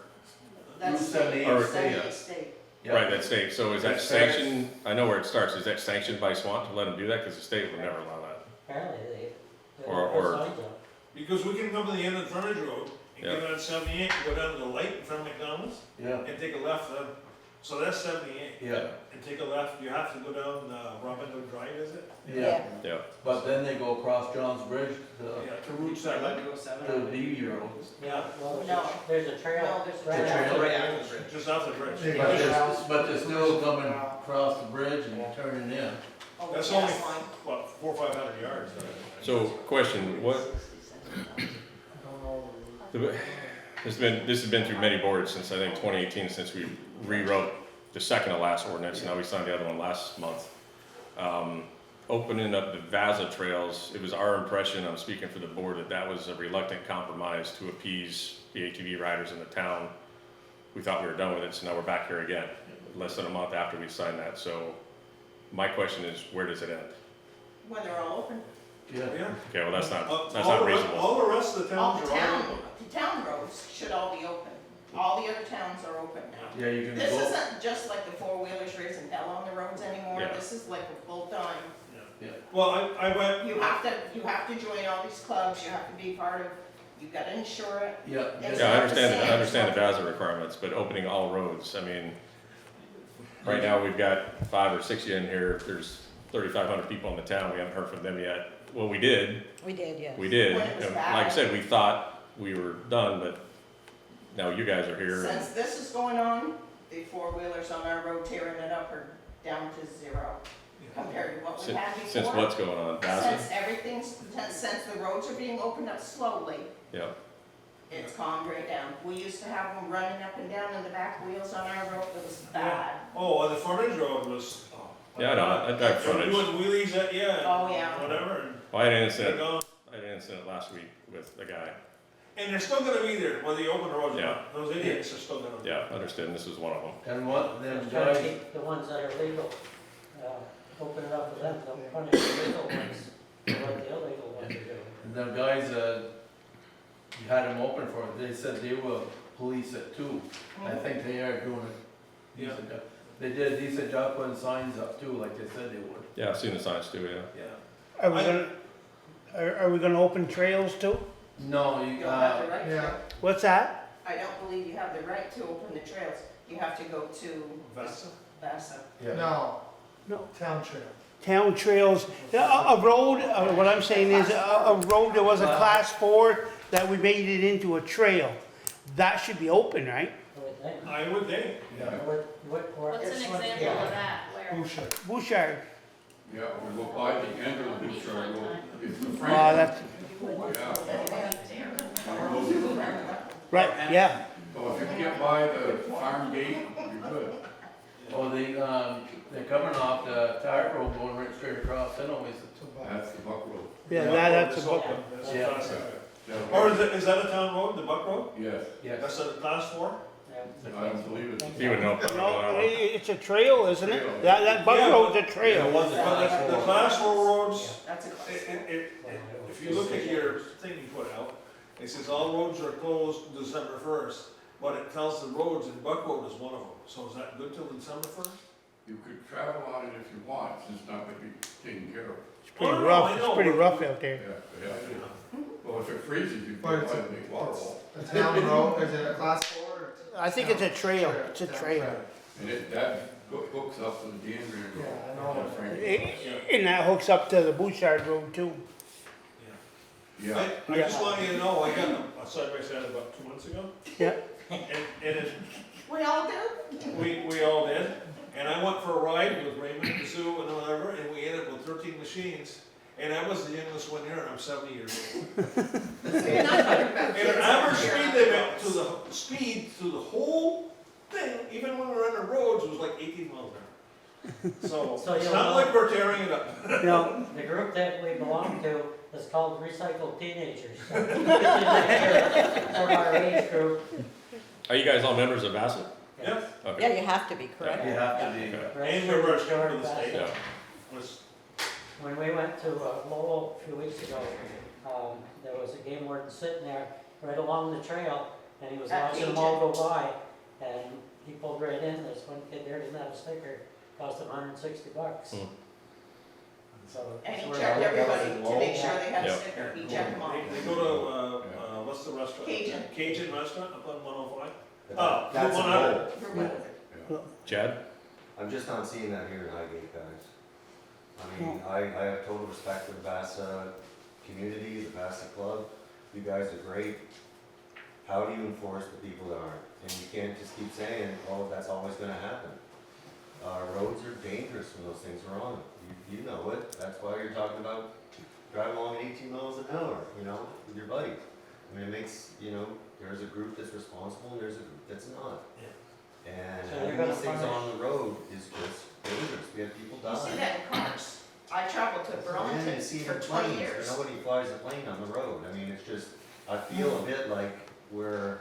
[SPEAKER 2] That's
[SPEAKER 9] Route 78
[SPEAKER 1] Or-
[SPEAKER 2] State, state.
[SPEAKER 9] Yeah.
[SPEAKER 1] right, that state, so is that
[SPEAKER 9] It starts-
[SPEAKER 1] sanctioned, I know where it starts, is that sanctioned by Swanton to let them do that, because the state would never allow that?
[SPEAKER 6] Apparently they
[SPEAKER 1] Or-
[SPEAKER 6] put
[SPEAKER 1] or-
[SPEAKER 6] signs up.
[SPEAKER 5] Because we can come to the end of the frontage road and
[SPEAKER 1] Yeah.
[SPEAKER 5] get on 78, and go down to the light in front of McDonald's,
[SPEAKER 9] Yeah,
[SPEAKER 5] and take a left, so that's 78.
[SPEAKER 9] yeah,
[SPEAKER 5] And take a left, you have to go down Robin Hood Drive, is it?
[SPEAKER 9] yeah.
[SPEAKER 1] Yeah,
[SPEAKER 9] But then they go across John's Bridge
[SPEAKER 5] Yeah, to Route
[SPEAKER 4] So I'd like
[SPEAKER 5] 7,
[SPEAKER 4] to go 7.
[SPEAKER 9] to BB Road.
[SPEAKER 6] Yeah, well,
[SPEAKER 2] No.
[SPEAKER 6] there's a trail
[SPEAKER 2] No, there's a
[SPEAKER 6] right
[SPEAKER 9] trail.
[SPEAKER 6] after
[SPEAKER 4] Right
[SPEAKER 6] it.
[SPEAKER 4] after the bridge.
[SPEAKER 5] just off the bridge.
[SPEAKER 9] But they're still coming walk across the bridge and turning in.
[SPEAKER 2] Oh,
[SPEAKER 5] That's
[SPEAKER 2] gas
[SPEAKER 5] only,
[SPEAKER 2] line.
[SPEAKER 5] what, 400 or 500 yards?
[SPEAKER 1] So, question, what, this has been through many boards since, I think, 2018, since we rewrote the second to last ordinance, now we signed the other one last month. Opening up the Vaza trails, it was our impression, I'm speaking for the board, that that was a reluctant compromise to appease the ATV riders in the town. We thought we were done with it, so now we're back here again, less than a month after we signed that. So my question is, where does it end?
[SPEAKER 2] When they're all open.
[SPEAKER 9] Yeah.
[SPEAKER 5] Yeah.
[SPEAKER 1] Okay, well, that's not
[SPEAKER 5] All
[SPEAKER 1] reasonable.
[SPEAKER 5] the rest of the
[SPEAKER 2] All
[SPEAKER 5] towns
[SPEAKER 2] the
[SPEAKER 5] are
[SPEAKER 2] town,
[SPEAKER 5] already.
[SPEAKER 2] the town roads should all be open. All the other towns are open now.
[SPEAKER 9] Yeah, you can
[SPEAKER 2] This
[SPEAKER 9] go,
[SPEAKER 2] isn't just like the four-wheelers raising hell on the roads anymore.
[SPEAKER 1] Yeah.
[SPEAKER 2] This is like a full-time.
[SPEAKER 5] Well, I went,
[SPEAKER 2] You have to join all these clubs, you have to be part of, you've gotta insure it.
[SPEAKER 9] yeah.
[SPEAKER 2] It's
[SPEAKER 1] Yeah, I
[SPEAKER 2] not the
[SPEAKER 1] understand,
[SPEAKER 2] same.
[SPEAKER 1] I understand the Vaza requirements, but opening all roads, I mean, right now, we've got 5 or 6 in here, there's 3,500 people in the town, we haven't heard from them yet. Well, we did,
[SPEAKER 14] yes.
[SPEAKER 1] we did,
[SPEAKER 2] When it was
[SPEAKER 1] and
[SPEAKER 2] bad.
[SPEAKER 1] like I said, we thought we were done, but now you guys are here.
[SPEAKER 2] Since this is going on, the four-wheelers on our road tearing it up are down to 0 compared to what we had before.
[SPEAKER 1] Since what's going on, Vaza?
[SPEAKER 2] Since the roads are being opened up slowly,
[SPEAKER 1] Yeah,
[SPEAKER 2] it's calmed right down. We used to have them running up and down in the back wheels on our road, it was bad.
[SPEAKER 5] oh, the frontage road was, oh. my
[SPEAKER 1] yeah, I know,
[SPEAKER 5] God.
[SPEAKER 1] I drive
[SPEAKER 5] They were
[SPEAKER 1] frontage.
[SPEAKER 5] doing wheelies at,
[SPEAKER 2] Oh, yeah.
[SPEAKER 5] whatever, and
[SPEAKER 1] Well, I had an
[SPEAKER 5] they're
[SPEAKER 1] incident,
[SPEAKER 5] gone.
[SPEAKER 1] last week with a guy.
[SPEAKER 5] And they're still gonna be there, whether you open the roads or
[SPEAKER 1] Yeah.
[SPEAKER 5] not. Those idiots are still gonna.
[SPEAKER 1] Yeah, understood, and this was one of them.
[SPEAKER 9] And what, them
[SPEAKER 6] Just trying to
[SPEAKER 9] guys,
[SPEAKER 6] keep the ones that are legal, open it up for them, don't punish the legal ones, for what the illegal ones are doing.
[SPEAKER 9] and them guys, you had them open for it, they said they will police it too. I think they are doing a decent job. They did a decent job putting signs up too, like they said they would.
[SPEAKER 1] Yeah, I've seen the signs too, yeah.
[SPEAKER 5] Yeah.
[SPEAKER 10] Are we gonna, are we gonna open trails too?
[SPEAKER 9] No, you,
[SPEAKER 2] You don't have the right
[SPEAKER 13] Yeah.
[SPEAKER 2] to.
[SPEAKER 10] What's that?
[SPEAKER 2] I don't believe you have the right to open the trails. You have to go to
[SPEAKER 5] Vesta?
[SPEAKER 2] Vasa.
[SPEAKER 9] yeah.
[SPEAKER 13] No,
[SPEAKER 10] No.
[SPEAKER 13] town trail.
[SPEAKER 10] Town trails, a road, what I'm saying is, a road that was a class 4, that we made it into a trail. That should be open, right?
[SPEAKER 6] I would think.
[SPEAKER 5] I would think.
[SPEAKER 6] What,
[SPEAKER 7] What's an example of that? Where?
[SPEAKER 13] Boucher.
[SPEAKER 10] Bouchard,
[SPEAKER 11] Yeah, we go by the end of the Boucher Road, it's the
[SPEAKER 10] oh,
[SPEAKER 11] front.
[SPEAKER 10] that's,
[SPEAKER 11] Yeah.
[SPEAKER 10] right, yeah.
[SPEAKER 11] So if you can get by the farm gate, you're good.
[SPEAKER 9] Oh, they're coming off the tire road going right straight across, anyways.
[SPEAKER 11] That's the Buck Road.
[SPEAKER 10] Yeah, that's
[SPEAKER 5] It's
[SPEAKER 10] a book.
[SPEAKER 5] open. That's
[SPEAKER 9] Yeah.
[SPEAKER 5] class.
[SPEAKER 11] Yeah.
[SPEAKER 5] Or is that a town road, the Buck Road?
[SPEAKER 11] Yes,
[SPEAKER 9] Yes.
[SPEAKER 5] That's a class 4?
[SPEAKER 11] I don't believe it.
[SPEAKER 1] You would know.
[SPEAKER 10] No, it's a trail, isn't it? That Buck Road's a trail.
[SPEAKER 5] But the class 4 roads,
[SPEAKER 2] That's a class
[SPEAKER 5] if you look at your thing you put out, it says all roads are closed December 1st, but it tells the roads, and Buck Road is one of them. So is that good till December 1st?
[SPEAKER 11] You could travel on it if you want, it's just not gonna be taken care of.
[SPEAKER 10] It's pretty
[SPEAKER 5] Oh, no,
[SPEAKER 10] rough,
[SPEAKER 5] I
[SPEAKER 10] it's
[SPEAKER 5] know,
[SPEAKER 10] pretty
[SPEAKER 5] but-
[SPEAKER 10] rough out there.
[SPEAKER 11] Yeah, yeah. Well, if it freezes, you
[SPEAKER 13] But
[SPEAKER 11] can
[SPEAKER 13] it's
[SPEAKER 11] buy
[SPEAKER 13] a-
[SPEAKER 11] a big water hole.
[SPEAKER 13] A town road, is it a class 4 or?
[SPEAKER 10] I think it's a trail, it's a
[SPEAKER 13] Town
[SPEAKER 10] trail.
[SPEAKER 11] And that hooks up to the Dandelion Road.
[SPEAKER 13] Yeah, I know.
[SPEAKER 10] And that hooks up to the Bouchard Road too.
[SPEAKER 11] Yeah,
[SPEAKER 5] I just want you to know, I got a side-by-side about 2 months ago.
[SPEAKER 10] Yeah.
[SPEAKER 5] And
[SPEAKER 2] We all do?
[SPEAKER 5] we all did, and I went for a ride with Raymond and Sue and whatever, and we ended up with 13 machines, and I was the youngest one there, and I'm 70 years old.
[SPEAKER 2] You're not talking about
[SPEAKER 5] And
[SPEAKER 2] kids
[SPEAKER 5] an average
[SPEAKER 2] here
[SPEAKER 5] speed
[SPEAKER 2] on the
[SPEAKER 5] limit
[SPEAKER 2] roads.
[SPEAKER 5] to the speed through the whole thing, even when we were on the roads, was like 18 miles an hour. So,
[SPEAKER 6] So
[SPEAKER 5] it's
[SPEAKER 6] you'll
[SPEAKER 5] not
[SPEAKER 6] know-
[SPEAKER 5] like we're tearing it up.
[SPEAKER 10] You know,
[SPEAKER 6] The group that we belong to is called Recycled Teenagers. For our age group.
[SPEAKER 1] Are you guys all members of Vassar?
[SPEAKER 5] Yeah,
[SPEAKER 1] Okay.
[SPEAKER 14] Yeah, you have to be, correct?
[SPEAKER 9] You have to be.
[SPEAKER 5] and we're registered for the state.
[SPEAKER 1] Yeah.
[SPEAKER 5] Was-
[SPEAKER 6] When we went to Lowell a few weeks ago, there was a game warden sitting there right along the trail, and he was
[SPEAKER 2] At
[SPEAKER 6] watching them all go by, and he pulled right in, this one kid there didn't have a sticker, cost him $160.
[SPEAKER 1] Hmm.
[SPEAKER 6] So.
[SPEAKER 2] And he
[SPEAKER 6] it's
[SPEAKER 2] checked
[SPEAKER 6] worth it.
[SPEAKER 2] everybody to make sure they had a
[SPEAKER 1] Yeah.
[SPEAKER 2] sticker, he checked them all.
[SPEAKER 5] They go to, what's the restaurant?
[SPEAKER 2] Cajun.
[SPEAKER 5] Cajun restaurant up on 105?
[SPEAKER 8] That's a
[SPEAKER 5] 100.
[SPEAKER 8] goal.
[SPEAKER 1] Chad?
[SPEAKER 8] I'm just not seeing that here in Highgate, guys. I mean, I have total respect for the Vasa community, the Vasa club. You guys are great. How do you enforce the people that aren't? And you can't just keep saying, oh, that's always gonna happen. Our roads are dangerous when those things are on. You know it, that's why you're talking about driving along at 18 miles an hour, you know, with your buddy. I mean, it makes, you know, there's a group that's responsible and there's a group that's not. And
[SPEAKER 6] So you're
[SPEAKER 8] having
[SPEAKER 6] gonna
[SPEAKER 8] these things
[SPEAKER 6] punish-
[SPEAKER 8] on the road is just dangerous, we have people
[SPEAKER 2] You see
[SPEAKER 8] die.
[SPEAKER 2] that in cars. I traveled to
[SPEAKER 8] And
[SPEAKER 2] Burlington
[SPEAKER 8] you see it
[SPEAKER 2] for
[SPEAKER 8] in
[SPEAKER 2] 20
[SPEAKER 8] planes,
[SPEAKER 2] years.
[SPEAKER 8] but nobody flies a plane on the road, I mean, it's just, I feel a bit like we're,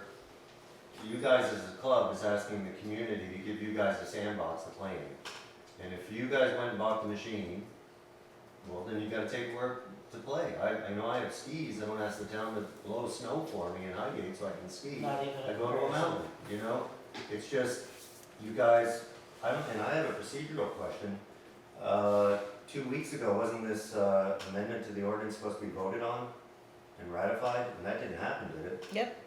[SPEAKER 8] you guys as a club is asking the community to give you guys a sandbox to play in. And if you guys went and bought the machine, well, then you gotta take work to play. I know I have skis, I don't ask the town to blow snow for me in Highgate so I can ski.
[SPEAKER 6] Not even
[SPEAKER 8] I go to a mountain, you know? It's just, you guys, and I have a procedural question. 2 weeks ago, wasn't this amendment to the ordinance supposed to be voted on and ratified? And that didn't happen, did it?
[SPEAKER 14] Yep.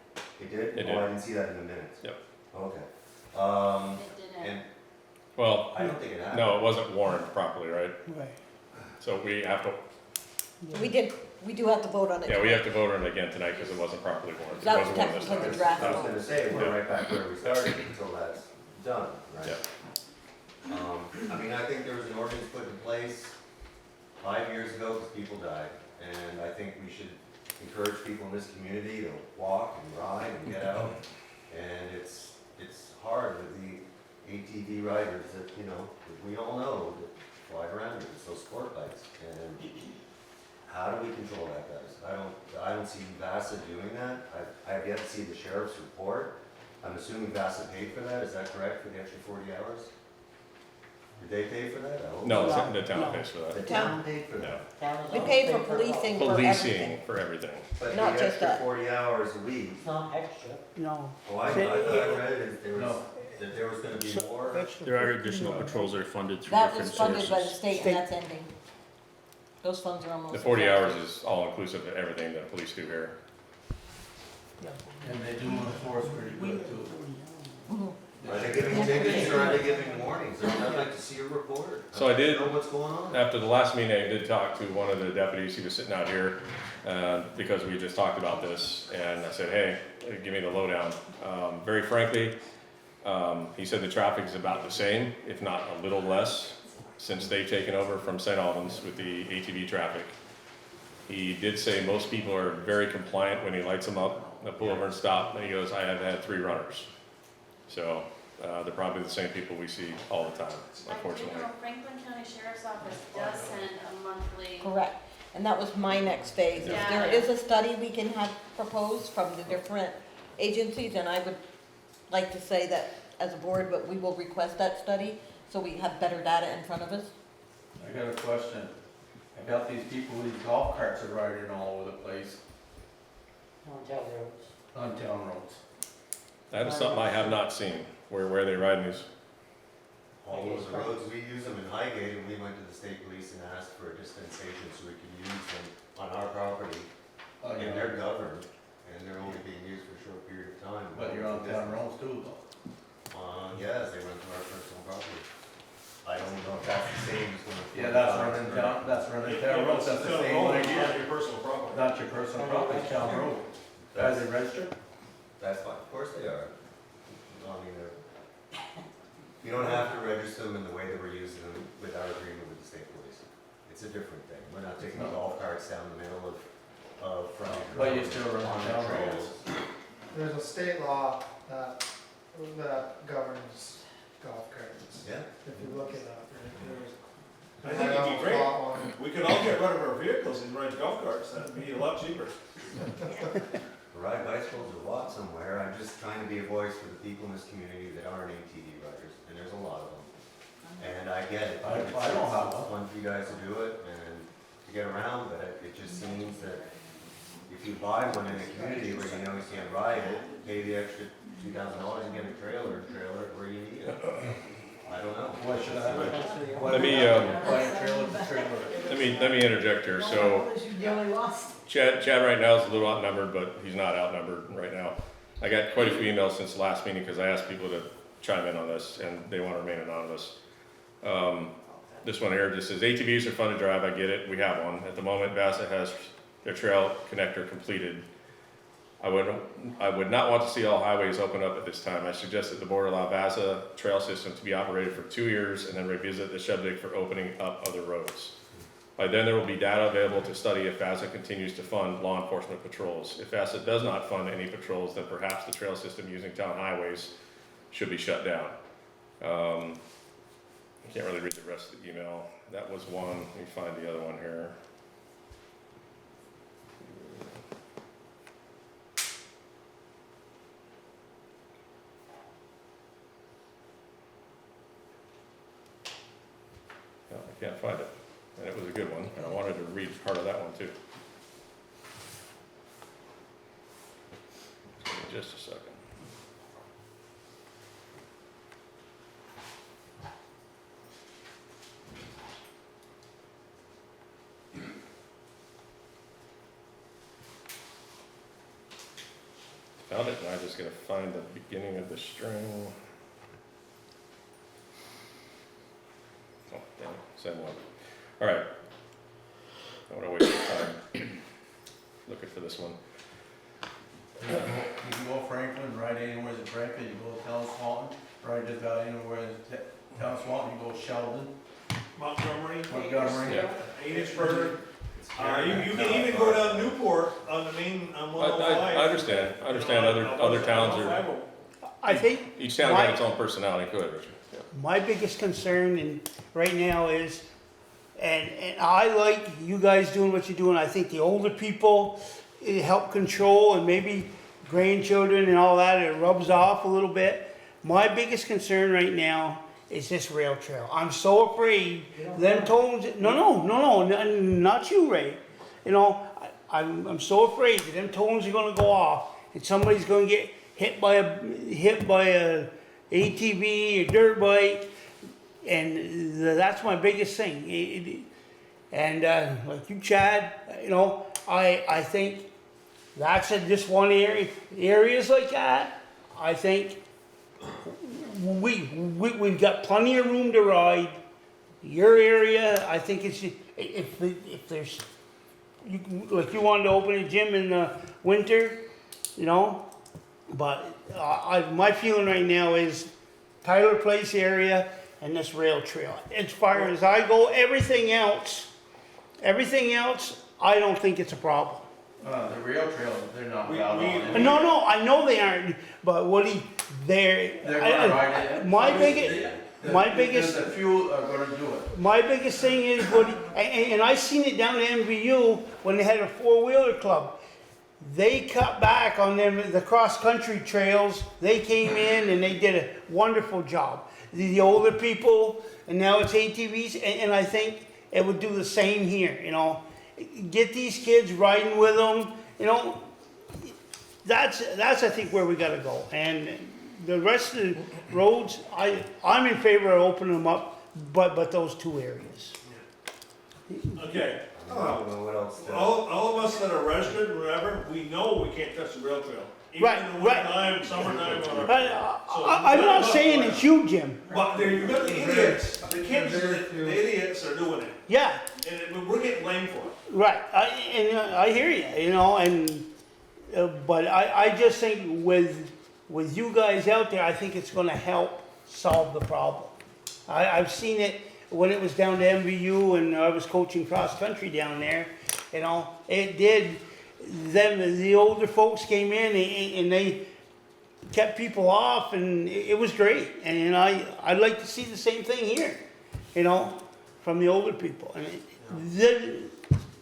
[SPEAKER 8] It did?
[SPEAKER 1] It
[SPEAKER 8] Oh, I
[SPEAKER 1] did.
[SPEAKER 8] didn't see that in the minutes.
[SPEAKER 1] Yep.
[SPEAKER 8] Okay.
[SPEAKER 7] It didn't.
[SPEAKER 8] And
[SPEAKER 1] Well,
[SPEAKER 8] I don't think it happened.
[SPEAKER 1] no, it wasn't warned properly, right?
[SPEAKER 10] Right.
[SPEAKER 1] So we have to,
[SPEAKER 14] We do have to vote on it.
[SPEAKER 1] yeah, we have to vote on it again tonight because it wasn't properly warned. It
[SPEAKER 14] That was
[SPEAKER 1] wasn't warned this
[SPEAKER 14] technically
[SPEAKER 1] time.
[SPEAKER 14] the draft.
[SPEAKER 8] I was gonna say, we're
[SPEAKER 1] Yeah.
[SPEAKER 8] right back where we started until that's done, right?
[SPEAKER 1] Yeah.
[SPEAKER 8] I mean, I think there was an ordinance put in place 5 years ago because people died. And I think we should encourage people in this community to walk and ride and get out. And it's hard with the ATV riders that, you know, we all know that fly around here, it's those sport bikes. And how do we control that, guys? I don't see VASA doing that. I have yet to see the sheriff's report. I'm assuming VASA paid for that, is that correct, for the extra 40 hours? Did they pay for that? I hope
[SPEAKER 1] No,
[SPEAKER 8] so.
[SPEAKER 1] the town
[SPEAKER 10] No.
[SPEAKER 1] pays for
[SPEAKER 8] The
[SPEAKER 1] that.
[SPEAKER 8] town paid for that.
[SPEAKER 6] Town is
[SPEAKER 14] We
[SPEAKER 6] on
[SPEAKER 14] pay for
[SPEAKER 6] paper.
[SPEAKER 14] policing for
[SPEAKER 1] Policing
[SPEAKER 14] everything.
[SPEAKER 1] for everything.
[SPEAKER 8] But
[SPEAKER 14] Not
[SPEAKER 8] the
[SPEAKER 14] just
[SPEAKER 8] extra
[SPEAKER 14] that.
[SPEAKER 8] 40 hours a week,
[SPEAKER 6] It's not extra.
[SPEAKER 10] No.
[SPEAKER 8] oh, I read it,
[SPEAKER 9] No.
[SPEAKER 8] that there was gonna be more.
[SPEAKER 12] There are additional patrols that are funded through
[SPEAKER 14] That
[SPEAKER 12] different
[SPEAKER 14] was funded by the
[SPEAKER 12] sources.
[SPEAKER 14] state and that's ending. Those funds are almost.
[SPEAKER 1] The 40 hours is all inclusive of everything that police do here.
[SPEAKER 9] And they do enforce pretty good too.
[SPEAKER 14] Mhm.
[SPEAKER 8] Are they giving tickets or are they giving warnings? I'd like to see a report.
[SPEAKER 1] So I did-
[SPEAKER 8] Know what's going on.
[SPEAKER 1] After the last meeting, I did talk to one of the deputies, he was sitting out here, because we just talked about this, and I said, hey, give me the lowdown. Very frankly, he said the traffic is about the same, if not a little less, since they've taken over from St. Albans with the ATV traffic. He did say most people are very compliant when he lights them up, they'll pull over and stop, and he goes, I have had 3 runners. So, they're probably the same people we see all the time, unfortunately.
[SPEAKER 7] I do know Franklin County Sheriff's Office does send a monthly.
[SPEAKER 14] Correct, and that was my next phase. If there
[SPEAKER 7] Yeah.
[SPEAKER 14] is a study we can have proposed from the different agencies, and I would like to say that as a board, but we will request that study, so we have better data in front of us.
[SPEAKER 9] I got a question. I got these people with these golf carts are riding all over the place
[SPEAKER 6] On town roads.
[SPEAKER 9] on town roads.
[SPEAKER 1] That is something I have not seen, where they ride these.
[SPEAKER 8] All those roads, we use them in Highgate, and we went to the state police and asked for a dispensation so we could use them on our property.
[SPEAKER 9] Oh,
[SPEAKER 8] And
[SPEAKER 9] yeah.
[SPEAKER 8] they're governed, and they're only being used for a short period of time.
[SPEAKER 9] But you're on town roads too though.
[SPEAKER 8] Yes, they went to our personal property. I don't know if that's the same as when.
[SPEAKER 9] Yeah, that's running town, that's running town roads, that's the same
[SPEAKER 5] Only
[SPEAKER 9] idea.
[SPEAKER 5] on your personal property.
[SPEAKER 9] Not your personal property, it's town road. Are they registered?
[SPEAKER 8] That's fine, of course they are. I mean, you don't have to register them in the way that we're using them with our agreement with the state police. It's a different thing. We're not taking golf carts down the middle of front.
[SPEAKER 9] But you still run
[SPEAKER 8] on the
[SPEAKER 9] town
[SPEAKER 8] trails.
[SPEAKER 13] There's a state law that governs golf carts.
[SPEAKER 8] Yeah.
[SPEAKER 13] If you look it up, there's.
[SPEAKER 5] I think it'd be great.
[SPEAKER 13] Law on it.
[SPEAKER 5] We could all get rid of our vehicles and ride golf carts, that'd be a lot cheaper.
[SPEAKER 8] Ride bicycles or walk somewhere. I'm just trying to be a voice for the people in this community that aren't ATV riders, and there's a lot of them. And I get it.
[SPEAKER 9] I
[SPEAKER 8] It's
[SPEAKER 9] don't have
[SPEAKER 8] it's fun for you guys to do it and to get around, but it just seems that if you buy one in a community where you know you can't ride it, pay the extra $2,000 and get a trailer it where you need it. I don't know.
[SPEAKER 9] Why should I have it?
[SPEAKER 1] Let me,
[SPEAKER 9] Buy a trailer to trailer it.
[SPEAKER 1] let me interject here, so Chad right now is a little outnumbered, but he's not outnumbered right now. I got quite a few emails since the last meeting, because I asked people to chime in on this, and they want to remain anonymous. This one here just says, ATVs are fun to drive, I get it, we have one. At the moment, Bassett has their trail connector completed. I would not want to see all highways open up at this time. I suggest that the board allow VASA trail system to be operated for 2 years and then revisit the subject for opening up other roads. By then, there will be data available to study if VASA continues to fund law enforcement patrols. If VASA does not fund any patrols, then perhaps the trail system using town highways should be shut down. I can't really read the rest of the email. That was one. Let me find the other one here. No, I can't find it. And it was a good one, and I wanted to read part of that one too. Give me just a second. Found it, and I'm just gonna find the beginning of the string. Oh, damn it, same one. All right. I don't wanna waste your time looking for this one.
[SPEAKER 9] You can go Franklin, ride anywhere in Franklin, you go to Town Swanton, ride just about anywhere in Town Swanton, you go Sheldon,
[SPEAKER 5] Montgomery,
[SPEAKER 9] Yeah.
[SPEAKER 5] Amesburg. You can even go down Newport on the main, on
[SPEAKER 1] I
[SPEAKER 5] 105.
[SPEAKER 1] understand other towns are,
[SPEAKER 10] I think
[SPEAKER 1] each town has its own personality. Go ahead, Richard. Yeah.
[SPEAKER 10] my biggest concern right now is, and I like you guys doing what you're doing. I think the older people help control, and maybe grandchildren and all that, it rubs off a little bit. My biggest concern right now is this rail trail. I'm so afraid them tones, no, not you, Ray. You know, I'm so afraid that them tones are gonna go off and somebody's gonna get hit by a ATV or dirt bike, and that's my biggest thing. And like you, Chad, you know, I think that's just one area. Areas like that, I think we've got plenty of room to ride. Your area, I think it's, if there's, like you wanted to open a gym in the winter, you know, but my feeling right now is Tyler Place area and this rail trail. As far as I go, everything else, I don't think it's a problem.
[SPEAKER 9] The rail trail, they're not allowed on it.
[SPEAKER 10] No, I know they aren't, but
[SPEAKER 9] They're gonna ride it.
[SPEAKER 10] my biggest,
[SPEAKER 9] The few are gonna do it.
[SPEAKER 10] my biggest thing is, and I seen it down at MVU when they had a four-wheeler club. They cut back on the cross-country trails. They came in and they did a wonderful job. The older people, and now it's ATVs, and I think it would do the same here, you know. Get these kids riding with them, you know. That's I think where we gotta go. And the rest of the roads, I'm in favor of opening them up, but those two areas.
[SPEAKER 5] Okay.
[SPEAKER 8] I don't know what else to.
[SPEAKER 5] All of us that are registered, whatever, we know we can't touch the rail trail. Even
[SPEAKER 10] Right,
[SPEAKER 5] in the
[SPEAKER 10] right.
[SPEAKER 5] wintertime, summertime, or.
[SPEAKER 10] I'm not saying it's you, Jim.
[SPEAKER 5] But you've got the idiots, the kids, the idiots are doing it,
[SPEAKER 10] Yeah,
[SPEAKER 5] and we're getting blamed for it.
[SPEAKER 10] right. I hear you, you know, and but I just think with you guys out there, I think it's going to help solve the problem. I've seen it when it was down to MVU and I was coaching cross country down there. You know, it did. The older folks came in and they kept people off, and it was great. And I'd like to see the same thing here, you know, from the older people. I mean,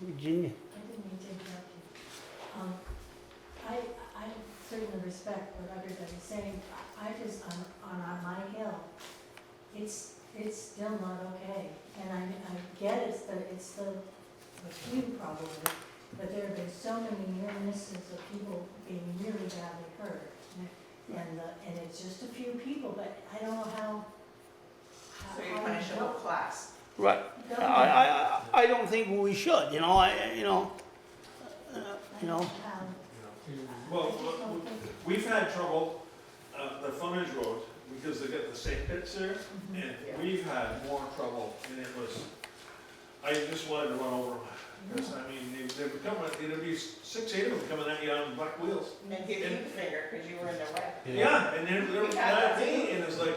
[SPEAKER 10] Virginia.
[SPEAKER 15] I didn't mean to interrupt you. I certainly respect what everybody's saying. I just, on my hill, it's still not okay. And I get it's the few probably, but there have been so many near misses of people being really badly hurt. And it's just a few people, but I don't know how.
[SPEAKER 2] So you punish a whole class.
[SPEAKER 10] Right. I don't think we should, you know,
[SPEAKER 5] Well, we've had trouble, the frontage roads, because they got the same pits there, and we've had more trouble, and it was, I just wanted to run over them. Because, I mean, they were coming, it'd be 6, 8 of them coming at you on black wheels.
[SPEAKER 2] And then give you the finger, cause you were in the way.
[SPEAKER 5] Yeah, and they're
[SPEAKER 2] We had
[SPEAKER 5] at
[SPEAKER 2] that
[SPEAKER 5] me,
[SPEAKER 2] too.
[SPEAKER 5] and it's like,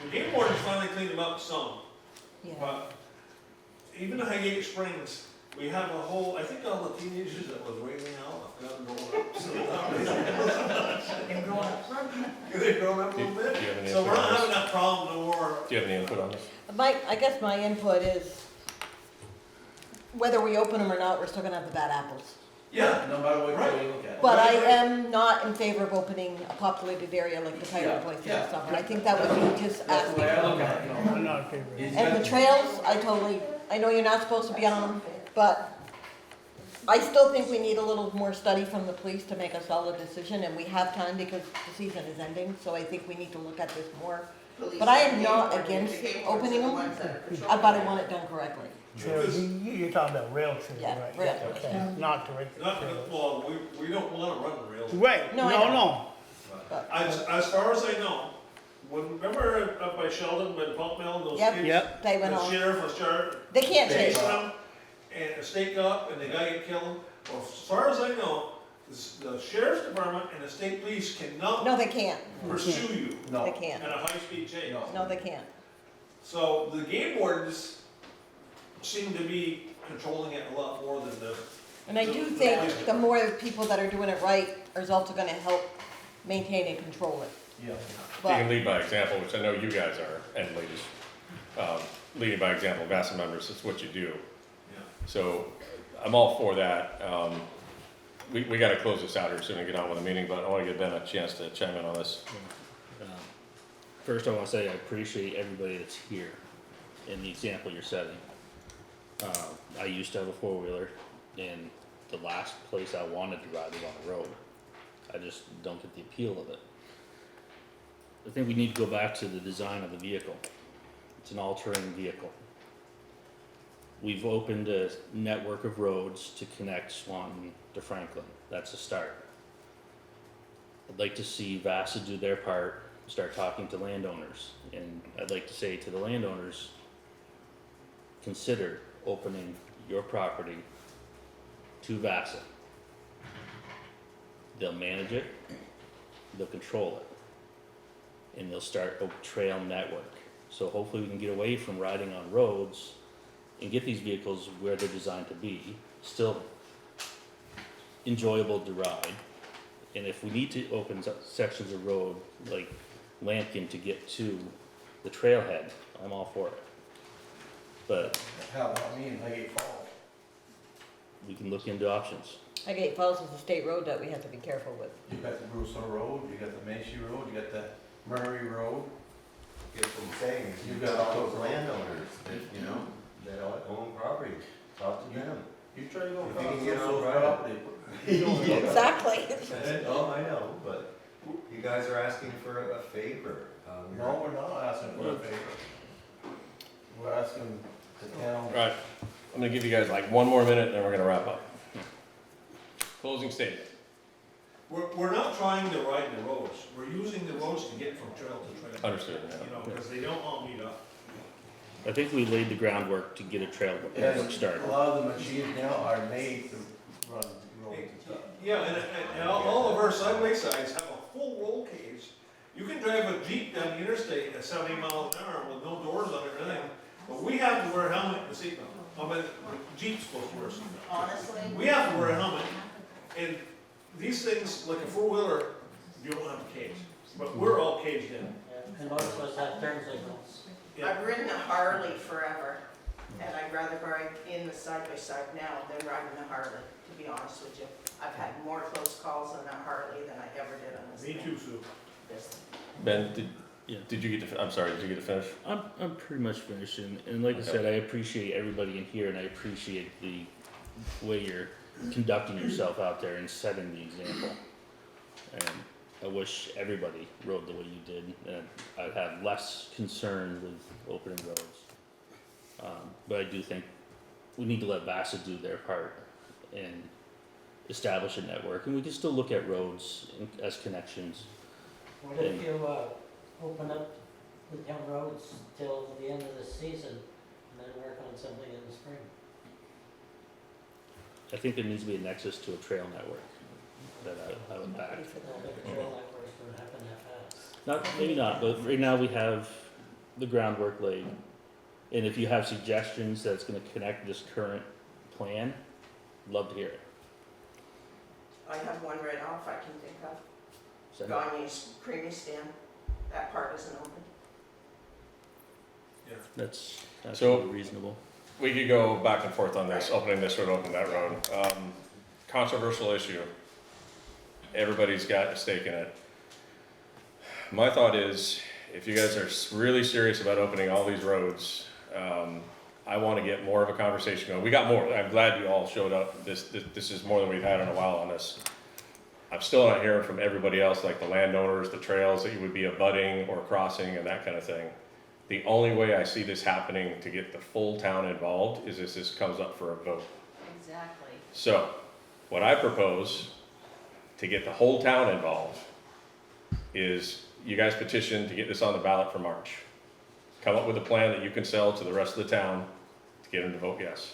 [SPEAKER 5] the game wardens finally cleaned them up some,
[SPEAKER 14] Yeah.
[SPEAKER 5] but even the Highgate Springs, we have a whole, I think all the teenagers that was railing out have gotten grown up. So
[SPEAKER 3] They're growing up.
[SPEAKER 5] they've grown up a little
[SPEAKER 1] Do you
[SPEAKER 5] bit.
[SPEAKER 1] have any
[SPEAKER 5] So we're
[SPEAKER 1] input
[SPEAKER 5] not
[SPEAKER 1] on
[SPEAKER 5] having
[SPEAKER 1] this?
[SPEAKER 5] that problem no more.
[SPEAKER 1] Do you have any input on this?
[SPEAKER 14] I guess my input is, whether we open them or not, we're still gonna have the bad apples.
[SPEAKER 5] Yeah,
[SPEAKER 9] No matter what
[SPEAKER 5] Right.
[SPEAKER 9] way you look at it.
[SPEAKER 14] But I am not in favor of opening a populated area like the Tiger
[SPEAKER 9] Yeah,
[SPEAKER 14] place in
[SPEAKER 9] yeah.
[SPEAKER 14] the summer. I think that would be just
[SPEAKER 9] That's the way I
[SPEAKER 14] asking.
[SPEAKER 9] look at it, you know.
[SPEAKER 10] I'm not in favor of it.
[SPEAKER 9] He's
[SPEAKER 14] And
[SPEAKER 9] got-
[SPEAKER 14] the trails, I know you're not supposed to be on them, but I still think we need a little more study from the police to make a solid decision, and we have time because the season is ending, so I think we need to look at this more.
[SPEAKER 2] Police
[SPEAKER 14] But I am
[SPEAKER 2] and
[SPEAKER 14] not
[SPEAKER 2] game wardens.
[SPEAKER 14] against
[SPEAKER 2] The game wardens
[SPEAKER 14] opening
[SPEAKER 2] are the
[SPEAKER 14] them,
[SPEAKER 2] ones that are patrolling.
[SPEAKER 14] but I want it done correctly.
[SPEAKER 10] Trails, you're talking about rail trails,
[SPEAKER 14] Yeah,
[SPEAKER 10] right?
[SPEAKER 14] rail
[SPEAKER 10] Yeah,
[SPEAKER 14] trails.
[SPEAKER 10] okay. Not the regular
[SPEAKER 5] not,
[SPEAKER 10] trails.
[SPEAKER 5] well, we don't wanna run the rails.
[SPEAKER 10] Right,
[SPEAKER 14] No,
[SPEAKER 10] no,
[SPEAKER 14] I know.
[SPEAKER 10] no.
[SPEAKER 14] But-
[SPEAKER 5] As far as I know, remember up by Sheldon, when Pulp Mill, those
[SPEAKER 14] Yep.
[SPEAKER 5] kids?
[SPEAKER 10] Yep.
[SPEAKER 14] They went
[SPEAKER 5] The
[SPEAKER 14] on,
[SPEAKER 5] sheriff was charged,
[SPEAKER 14] they can't
[SPEAKER 5] chasing
[SPEAKER 14] chase them.
[SPEAKER 5] them, and a stake up, and the guy get killed. Well, as far as I know, the sheriff's department and the state police cannot
[SPEAKER 14] No, they can't.
[SPEAKER 5] pursue you
[SPEAKER 14] They
[SPEAKER 9] No,
[SPEAKER 14] can't.
[SPEAKER 5] in a high-speed chase.
[SPEAKER 9] No.
[SPEAKER 14] No, they can't.
[SPEAKER 5] So the game wardens seem to be controlling it a lot more than the,
[SPEAKER 14] And I do think the more people that are doing it right is also gonna help maintain and control it.
[SPEAKER 9] yeah.
[SPEAKER 1] You
[SPEAKER 14] But
[SPEAKER 1] can lead by example, which I know you guys are, and ladies. Leading by example, VASA members, it's what you do.
[SPEAKER 5] yeah.
[SPEAKER 1] So I'm all for that. We gotta close this out here soon and get on with the meeting, but I wanna give Ben a chance to chime in on this.
[SPEAKER 12] First, I wanna say I appreciate everybody that's here and the example you're setting. I used to have a four-wheeler, and the last place I wanted to ride was on the road. I just don't get the appeal of it. I think we need to go back to the design of the vehicle. It's an all-terrain vehicle. We've opened a network of roads to connect Swanton to Franklin. That's a start. I'd like to see VASA do their part, start talking to landowners, and I'd like to say to the landowners, consider opening your property to VASA. They'll manage it, they'll control it, and they'll start a trail network. So hopefully we can get away from riding on roads and get these vehicles where they're designed to be, still enjoyable to ride. And if we need to open sections of road like Lampkin to get to the trailhead, I'm all for it. But
[SPEAKER 9] How about me in Highgate Falls?
[SPEAKER 12] we can look into options.
[SPEAKER 14] Highgate Falls is a state road that we have to be careful with.
[SPEAKER 9] You got the Brewster Road, you got the Macy Road, you got the Murray Road.
[SPEAKER 8] Guess what I'm saying, is
[SPEAKER 9] You
[SPEAKER 8] you've
[SPEAKER 9] got
[SPEAKER 8] got all
[SPEAKER 9] those
[SPEAKER 8] those landowners that, you know, that own property, talk to them.
[SPEAKER 9] You try to go
[SPEAKER 8] If you
[SPEAKER 9] across
[SPEAKER 8] can get on
[SPEAKER 9] those
[SPEAKER 8] private.
[SPEAKER 9] property.
[SPEAKER 14] Exactly.
[SPEAKER 8] Oh, I know, but you guys are asking for a favor.
[SPEAKER 9] No, we're not asking for a favor. We're asking the town.
[SPEAKER 1] Right, I'm gonna give you guys like one more minute, and then we're gonna wrap up. Closing statement.
[SPEAKER 5] We're not trying to ride the roads, we're using the roads to get from trail to trail.
[SPEAKER 1] Understood,
[SPEAKER 5] You
[SPEAKER 1] yeah.
[SPEAKER 5] know, because they don't all meet up.
[SPEAKER 12] I think we laid the groundwork to get a trail network started.
[SPEAKER 9] A lot of the machines now are made to run roads and stuff.
[SPEAKER 5] Yeah, and all of our sideway sides have a full roll cage. You can drive a Jeep down the interstate at 70 miles an hour with no doors on it or anything, but we have to wear a helmet and a seatbelt. I mean, the Jeep's supposed to wear a seatbelt.
[SPEAKER 2] Honestly,
[SPEAKER 5] We have to wear a helmet, and these things, like a four-wheeler, you don't have a cage, but we're all caged in.
[SPEAKER 6] And most of us have turn signals.
[SPEAKER 5] Yeah.
[SPEAKER 2] I've ridden a Harley forever, and I'd rather ride in the side-by-side now than riding a Harley, to be honest with you. I've had more close calls on a Harley than I ever did on this
[SPEAKER 5] Me
[SPEAKER 2] thing.
[SPEAKER 5] too, Sue.
[SPEAKER 2] This-
[SPEAKER 1] Ben,
[SPEAKER 12] Yeah.
[SPEAKER 1] did you get to, I'm sorry, did you get to finish?
[SPEAKER 12] I'm pretty much finished, and like I
[SPEAKER 1] Okay.
[SPEAKER 12] said, I appreciate everybody in here, and I appreciate the way you're conducting yourself out there and setting the example. And I wish everybody rode the way you did, and I'd have less concern with opening roads. But I do think we need to let VASA do their part and establish a network, and we can still look at roads as connections.
[SPEAKER 6] What if you, open up the town roads till the end of the season, and then work on something in the spring.
[SPEAKER 12] I think there needs to be a nexus to a trail network that I would back.
[SPEAKER 6] I don't think the trail network's gonna happen that fast.
[SPEAKER 12] Not, maybe not, but right now we have the groundwork laid. And if you have suggestions that's gonna connect this current plan, love to hear it.
[SPEAKER 2] I have one right off I can think of.
[SPEAKER 12] Send it.
[SPEAKER 2] Gagne's Creamy Stand, that part isn't open.
[SPEAKER 12] That's
[SPEAKER 1] So-
[SPEAKER 12] absolutely reasonable.
[SPEAKER 1] We could go back and forth on this, opening this road, opening that road. Controversial issue. Everybody's got a stake in it. My thought is, if you guys are really serious about opening all these roads, I want to get more of a conversation going. We got more. I'm glad you all showed up. This is more than we've had in a while on this. I'm still not hearing from everybody else, like the landowners, the trails that you would be abutting or crossing and that kind of thing. The only way I see this happening to get the full town involved is if this comes up for a vote.
[SPEAKER 7] Exactly.
[SPEAKER 1] So, what I propose to get the whole town involved is you guys petition to get this on the ballot for March. Come up with a plan that you can sell to the rest of the town to get them to vote yes.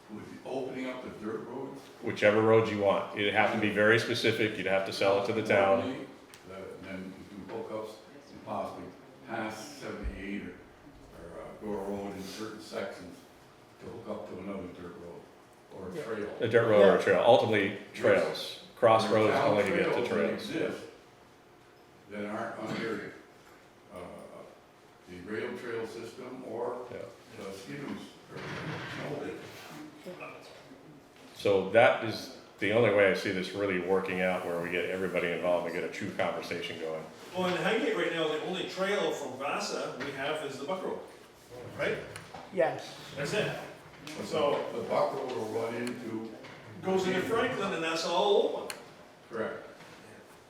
[SPEAKER 11] Would be opening up the dirt roads.
[SPEAKER 1] Whichever road you want. It'd have to be very specific, you'd have to sell it to the town.
[SPEAKER 11] And then you do hookups and possibly pass 78 or go a road in certain sections to hook up to another dirt road or a trail.
[SPEAKER 1] A dirt road or a trail, ultimately trails. Crossroads only to get to
[SPEAKER 11] Trails that
[SPEAKER 1] trails.
[SPEAKER 11] exist that aren't under the rail trail system or the skidoos or snow.
[SPEAKER 1] So that is the only way I see this really working out, where we get everybody involved and get a true conversation going.
[SPEAKER 5] Well, in Highgate right now, the only trail from Vasa we have is the Buck Road, right?
[SPEAKER 10] Yes.
[SPEAKER 5] That's it. So,
[SPEAKER 11] The Buck Road will run into.
[SPEAKER 5] goes into Franklin and that's all open.
[SPEAKER 11] Correct.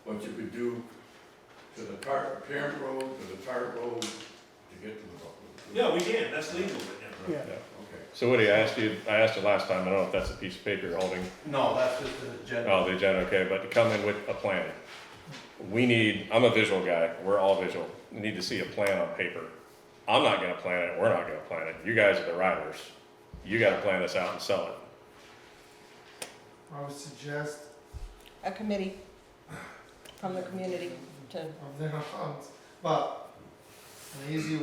[SPEAKER 11] What you could do to the parent road, to the Tart Road, to get to the Buck Road.
[SPEAKER 5] Yeah, we can, that's legal, yeah.
[SPEAKER 10] Yeah.
[SPEAKER 11] Okay.
[SPEAKER 1] So Woody, I asked you last time, I don't know if that's a piece of paper you're holding.
[SPEAKER 9] No, that's just an agenda.
[SPEAKER 1] Oh, the agenda, okay, but to come in with a plan. I'm a visual guy, we're all visual, we need to see a plan on paper. I'm not gonna plan it, we're not gonna plan it, you guys are the riders. You gotta plan this out and sell it.
[SPEAKER 13] I would suggest
[SPEAKER 14] A committee from the community to,
[SPEAKER 13] of their funds, but an easy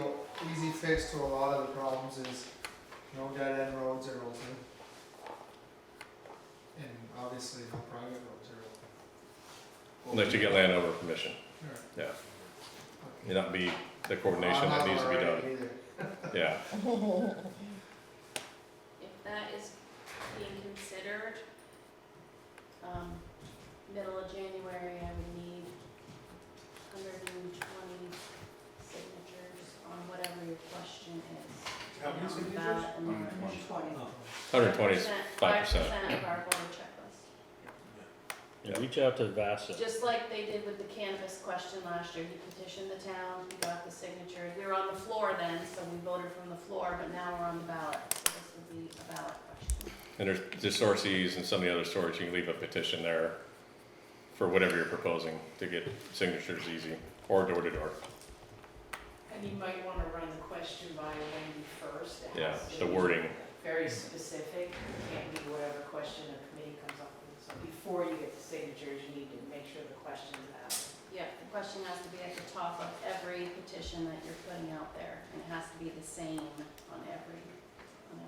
[SPEAKER 13] fix to a lot of the problems is no dead end roads are open. And obviously no private roads are open.
[SPEAKER 1] Unless you get landowner permission,
[SPEAKER 13] Sure.
[SPEAKER 1] yeah. May not be the coordination
[SPEAKER 13] I'm
[SPEAKER 1] that
[SPEAKER 13] not
[SPEAKER 1] needs to be
[SPEAKER 13] already
[SPEAKER 1] done,
[SPEAKER 13] either.
[SPEAKER 1] yeah.
[SPEAKER 7] If that is being considered, middle of January, I would need 120 signatures on whatever your question is.
[SPEAKER 5] How many
[SPEAKER 7] On the
[SPEAKER 5] signatures?
[SPEAKER 7] ballot and
[SPEAKER 2] 120.
[SPEAKER 1] 120 is 5%.
[SPEAKER 7] 5% of our voter checklist.
[SPEAKER 12] And reach out to Vasa.
[SPEAKER 7] Just like they did with the cannabis question last year, he petitioned the town, he got the signatures. We were on the floor then, so we voted from the floor, but now we're on the ballot, so this would be a ballot question.
[SPEAKER 1] And there's the sources and some of the other storage, you can leave a petition there for whatever you're proposing to get signatures easy, or door to door.
[SPEAKER 16] And you might wanna run the question by Wendy first. It
[SPEAKER 1] Yeah,
[SPEAKER 16] has to
[SPEAKER 1] the
[SPEAKER 16] be
[SPEAKER 1] wording,
[SPEAKER 16] Very specific, it can't be whatever question a committee comes up with. So before you get the signatures, you need to make sure the question is valid.
[SPEAKER 7] Yeah, the question has to be at the top of every petition that you're putting out there, and it has to be the same on every one.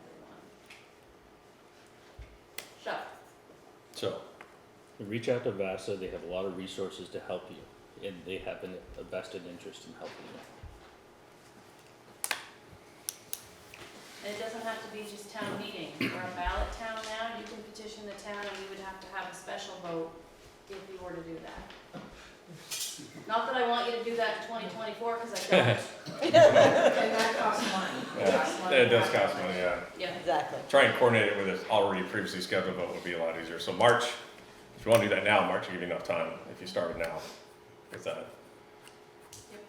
[SPEAKER 1] so,
[SPEAKER 12] Reach out to Vasa, they have a lot of resources to help you, and they have a vested interest in helping you.
[SPEAKER 7] And it doesn't have to be just town meeting. We're a ballot town now, you can petition the town and you would have to have a special vote if you were to do that. Not that I want you to do that in 2024, because I don't.
[SPEAKER 2] And that costs money. It costs money.
[SPEAKER 1] it does cost money, yeah.
[SPEAKER 7] Yeah.
[SPEAKER 14] exactly.
[SPEAKER 1] Try and coordinate it with an already previously scheduled vote would be a lot easier. So March, if you wanna do that now, March will give you enough time, if you started now with that.
[SPEAKER 7] Yep.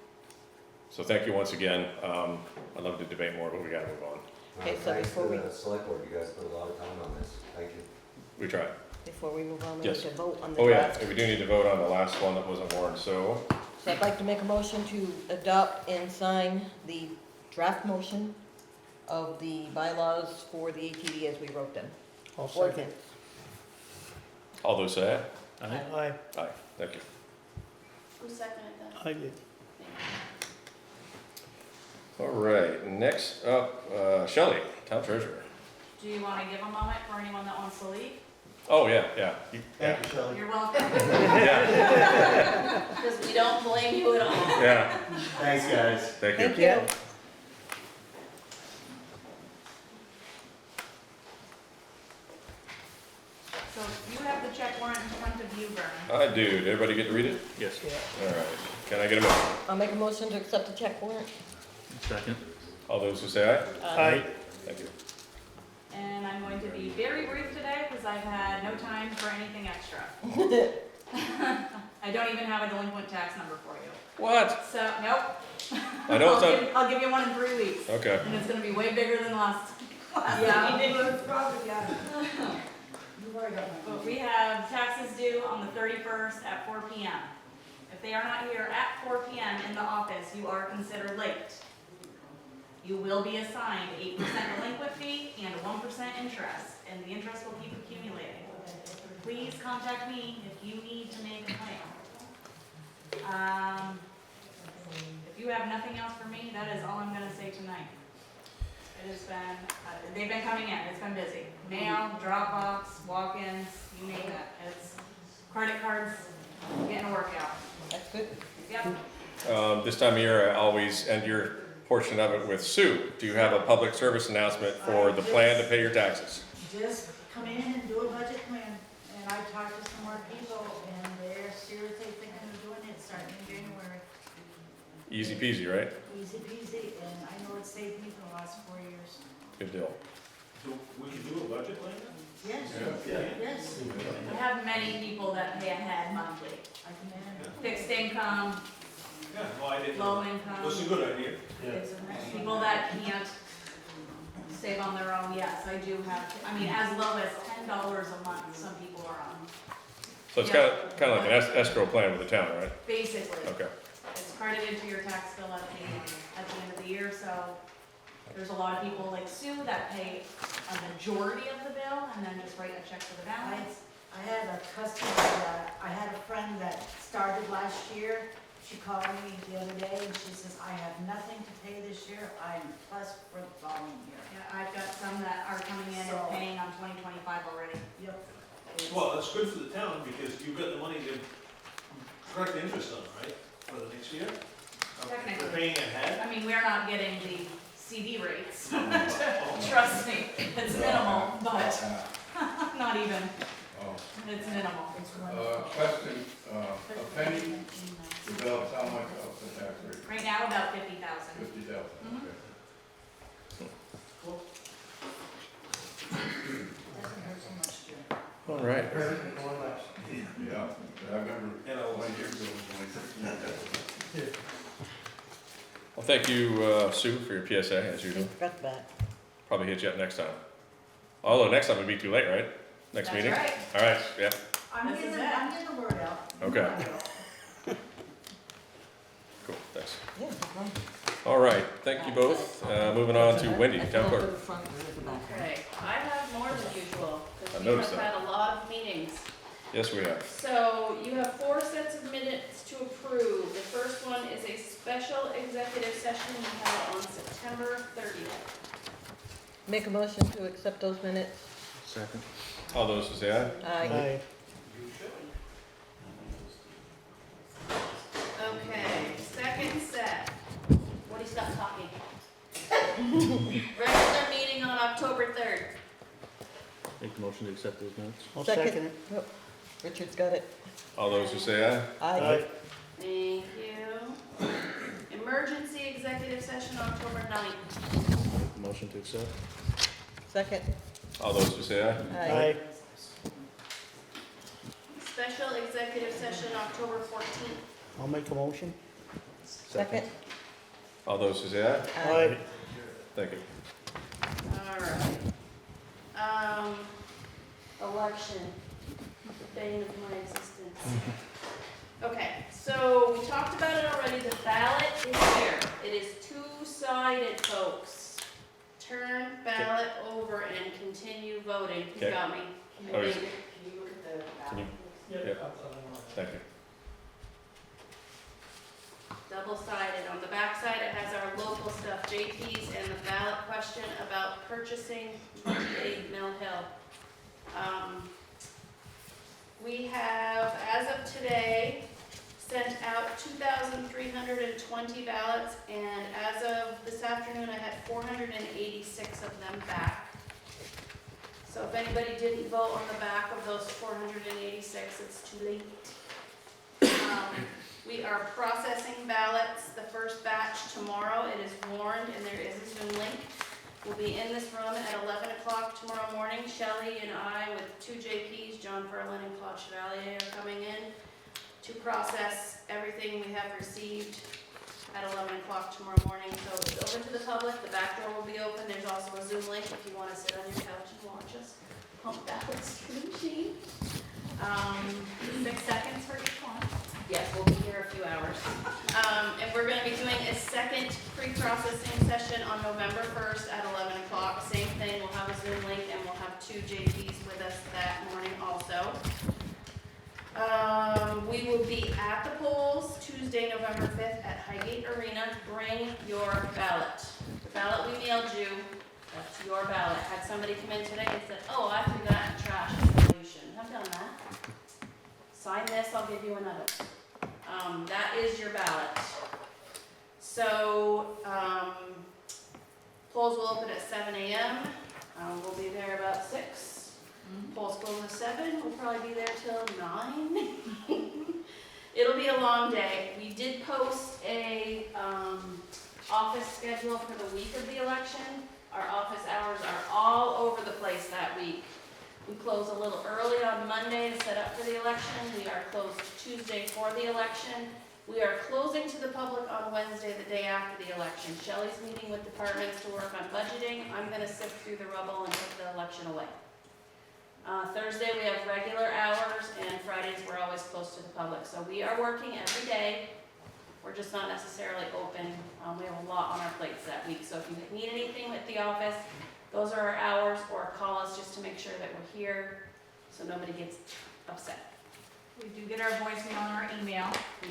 [SPEAKER 1] So thank you once again, I'd love to debate more, but we gotta move on.
[SPEAKER 14] Okay, so
[SPEAKER 8] Thanks
[SPEAKER 14] before
[SPEAKER 8] to
[SPEAKER 14] we-
[SPEAKER 8] the select board, you guys put a lot of time on this, thank you.
[SPEAKER 1] We tried.
[SPEAKER 14] Before we move on, we need
[SPEAKER 1] Yes.
[SPEAKER 14] to vote on the
[SPEAKER 1] Oh yeah,
[SPEAKER 14] draft.
[SPEAKER 1] and we do need to vote on the last one that wasn't warned, so,
[SPEAKER 14] So I'd like to make a motion to adopt and sign the draft motion of the bylaws for the ATV as we wrote them.
[SPEAKER 10] I'll second.
[SPEAKER 14] Ordinance.
[SPEAKER 1] All those say
[SPEAKER 12] Aye.
[SPEAKER 10] Aye,
[SPEAKER 1] aye. Aye, thank you.
[SPEAKER 7] Who seconded that?
[SPEAKER 10] I did.
[SPEAKER 1] All right, next up, Shelley, town treasurer.
[SPEAKER 7] Do you wanna give a moment for anyone that wants to leave?
[SPEAKER 1] Oh, yeah, yeah. Yeah.
[SPEAKER 8] Thank you, Shelley.
[SPEAKER 7] You're welcome,
[SPEAKER 1] Yeah,
[SPEAKER 7] because we don't blame you at all.
[SPEAKER 1] yeah,
[SPEAKER 8] Thanks, guys.
[SPEAKER 1] thank you.
[SPEAKER 14] Thank you.
[SPEAKER 7] So you have the check warrant in front of you, Vernon.
[SPEAKER 1] I do. Did everybody get to read it?
[SPEAKER 12] Yes.
[SPEAKER 1] All right. Can I get a motion?
[SPEAKER 14] I'll make a motion to accept the check warrant.
[SPEAKER 12] Second.
[SPEAKER 1] All those who say aye?
[SPEAKER 10] Aye.
[SPEAKER 1] Thank you.
[SPEAKER 7] And I'm going to be very brief today, because I've had no time for anything extra. I don't even have a delinquent tax number for you.
[SPEAKER 1] What?
[SPEAKER 7] So, nope.
[SPEAKER 1] I know it's not,
[SPEAKER 7] I'll give you one in 3 weeks,
[SPEAKER 1] okay.
[SPEAKER 7] and it's gonna be way bigger than last
[SPEAKER 3] Yeah,
[SPEAKER 7] meeting.
[SPEAKER 3] probably, yeah. You've already got my.
[SPEAKER 7] But we have taxes due on the 31st at 4 PM. If they are not here at 4 PM in the office, you are considered late. You will be assigned 8% delinquent fee and 1% interest, and the interest will keep accumulating. Please contact me if you need to make a claim. If you have nothing else for me, that is all I'm gonna say tonight. It has been, they've been coming in, it's been busy. Mail, Dropbox, walk-ins, you name it. It's credit cards, getting a workout.
[SPEAKER 14] That's good.
[SPEAKER 7] Yep.
[SPEAKER 1] This time of year, I always end your portion of it with Sue. Do you have a public service announcement for the plan to pay your taxes?
[SPEAKER 3] Just come in and do a budget plan, and I talked to some more people, and they're seriously thinking of doing it starting in January.
[SPEAKER 1] Easy peasy, right?
[SPEAKER 3] Easy peasy, and I know it saved me for the last 4 years.
[SPEAKER 1] Good deal.
[SPEAKER 5] So we can do a budget plan?
[SPEAKER 3] Yes, yes,
[SPEAKER 7] I have many people that pay ahead monthly.
[SPEAKER 3] I can manage.
[SPEAKER 7] Fixed income,
[SPEAKER 5] Yeah, no, I didn't.
[SPEAKER 7] low income,
[SPEAKER 5] That's a good idea.
[SPEAKER 7] people that can't save on their own, yes, I do have, I mean, as low as $10 a month, some people are on.
[SPEAKER 1] So it's kind of like an escrow plan with the town, right?
[SPEAKER 7] Basically,
[SPEAKER 1] Okay.
[SPEAKER 7] it's credited to your tax bill at the end of the year, so there's a lot of people like Sue that pay a majority of the bill and then just write a check for the balance.
[SPEAKER 3] I had a customer that, I had a friend that started last year. She called me the other day and she says, I have nothing to pay this year, I'm plus for the following year.
[SPEAKER 7] Yeah, I've got some that are coming in and
[SPEAKER 3] So-
[SPEAKER 7] paying on 2025 already.
[SPEAKER 3] Yep.
[SPEAKER 5] Well, that's good for the town because you've got the money to collect the interest on, right, for the next year?
[SPEAKER 7] Technically.
[SPEAKER 5] We're paying ahead?
[SPEAKER 7] I mean, we're not getting the CD rates,
[SPEAKER 5] Oh,
[SPEAKER 7] trust me, it's minimal, but
[SPEAKER 11] Uh,
[SPEAKER 7] not even,
[SPEAKER 11] oh,
[SPEAKER 7] it's minimal.
[SPEAKER 3] It's wonderful.
[SPEAKER 11] Question, a penny develops how much of the tax rate?
[SPEAKER 7] Right now, about 50,000.
[SPEAKER 11] 50,000,
[SPEAKER 7] Mhm.
[SPEAKER 11] okay.
[SPEAKER 3] Doesn't hurt so much, Jim.
[SPEAKER 1] All right.
[SPEAKER 11] Yeah, I remember,
[SPEAKER 5] And I'll-
[SPEAKER 11] 1 year ago, it was only 16.
[SPEAKER 1] Well, thank you, Sue, for your PSA, as usual.
[SPEAKER 14] Got that.
[SPEAKER 1] Probably hit you up next time. Although next time would be too late, right? Next
[SPEAKER 7] That's
[SPEAKER 1] meeting?
[SPEAKER 7] right.
[SPEAKER 1] All right, yeah,
[SPEAKER 3] I'm
[SPEAKER 7] This is
[SPEAKER 3] getting,
[SPEAKER 7] it.
[SPEAKER 3] I'm getting the word out.
[SPEAKER 1] okay, cool, thanks.
[SPEAKER 14] Yeah, no problem.
[SPEAKER 1] All right, thank you both. Moving on to Wendy, town clerk.
[SPEAKER 7] Okay, I have more than usual,
[SPEAKER 1] I
[SPEAKER 7] because we have
[SPEAKER 1] noticed that.
[SPEAKER 7] had a lot of meetings.
[SPEAKER 1] Yes, we have.
[SPEAKER 7] So you have 4 sets of minutes to approve. The first one is a special executive session we had on September 30th.
[SPEAKER 14] Make a motion to accept those minutes.
[SPEAKER 12] Second.
[SPEAKER 1] All those who say aye?
[SPEAKER 14] Aye.
[SPEAKER 7] Okay, second set. What do you stop talking? Regular meeting on October 3rd.
[SPEAKER 12] Make the motion to accept those minutes.
[SPEAKER 10] I'll
[SPEAKER 14] Second.
[SPEAKER 10] second it.
[SPEAKER 14] Oh, Richard's got it.
[SPEAKER 1] All those who say aye?
[SPEAKER 14] Aye.
[SPEAKER 7] Thank you. Emergency executive session October 9th.
[SPEAKER 12] Make the motion to accept.
[SPEAKER 14] Second.
[SPEAKER 1] All those who say aye?
[SPEAKER 14] Aye.
[SPEAKER 7] Special executive session October 14th.
[SPEAKER 10] I'll make a motion.
[SPEAKER 14] Second.
[SPEAKER 1] All those who say aye?
[SPEAKER 10] Aye.
[SPEAKER 1] Thank you.
[SPEAKER 7] Alright. Election. The bane of my existence. Okay, so we talked about it already, the ballot is here. It is two-sided, folks. turn ballot over and continue voting. You
[SPEAKER 1] Okay.
[SPEAKER 7] got me.
[SPEAKER 1] Oh, is-
[SPEAKER 16] Can you look at the
[SPEAKER 1] Can you-
[SPEAKER 16] ballot?
[SPEAKER 1] Thank you.
[SPEAKER 7] Double-sided. On the back side, it has our local stuff, JP's, and the ballot question about purchasing 28 Mill Hill. We have, as of today, sent out 2,320 ballots, and as of this afternoon, I had 486 of them back. So if anybody didn't vote on the back of those 486, it's too late. We are processing ballots, the first batch tomorrow. It is warned and there is a Zoom link. We'll be in this room at 11 o'clock tomorrow morning. Shelley and I with 2 JPs, John Ferlin and Claude Chevalier, are coming in to process everything we have received at 11 o'clock tomorrow morning. So it's open to the public. The back door will be open. There's also a Zoom link if you want to sit on your couch and watch us pump ballots through the machine.
[SPEAKER 3] 6 seconds for each one.
[SPEAKER 7] Yes, we'll be here a few hours. And we're gonna be doing a second pre-processing session on November 1st at 11 o'clock. Same thing, we'll have a Zoom link and we'll have 2 JPs with us that morning also. We will be at the polls Tuesday, November 5th at Highgate Arena. Bring your ballot. The ballot we mailed you, that's your ballot. Had somebody come in today and said, oh, I threw that in the trash. You shouldn't have done that. Sign this, I'll give you another. That is your ballot. So, polls will open at 7 a.m. We'll be there about 6. Polls close at 7. We'll probably be there till 9. It'll be a long day. We did post a office schedule for the week of the election. Our office hours are all over the place that week. We close a little early on Monday to set up for the election. We are closed Tuesday for the election. We are closing to the public on Wednesday, the day after the election. Shelley's meeting with departments to work on budgeting. I'm gonna sift through the rubble and put the election away. Thursday, we have regular hours, and Fridays, we're always closed to the public. So we are working every day. We're just not necessarily open. We have a lot on our plates that week. So if you need anything with the office, those are our hours, or call us just to make sure that we're here, so nobody gets upset.
[SPEAKER 3] We do get our voicemail and our email.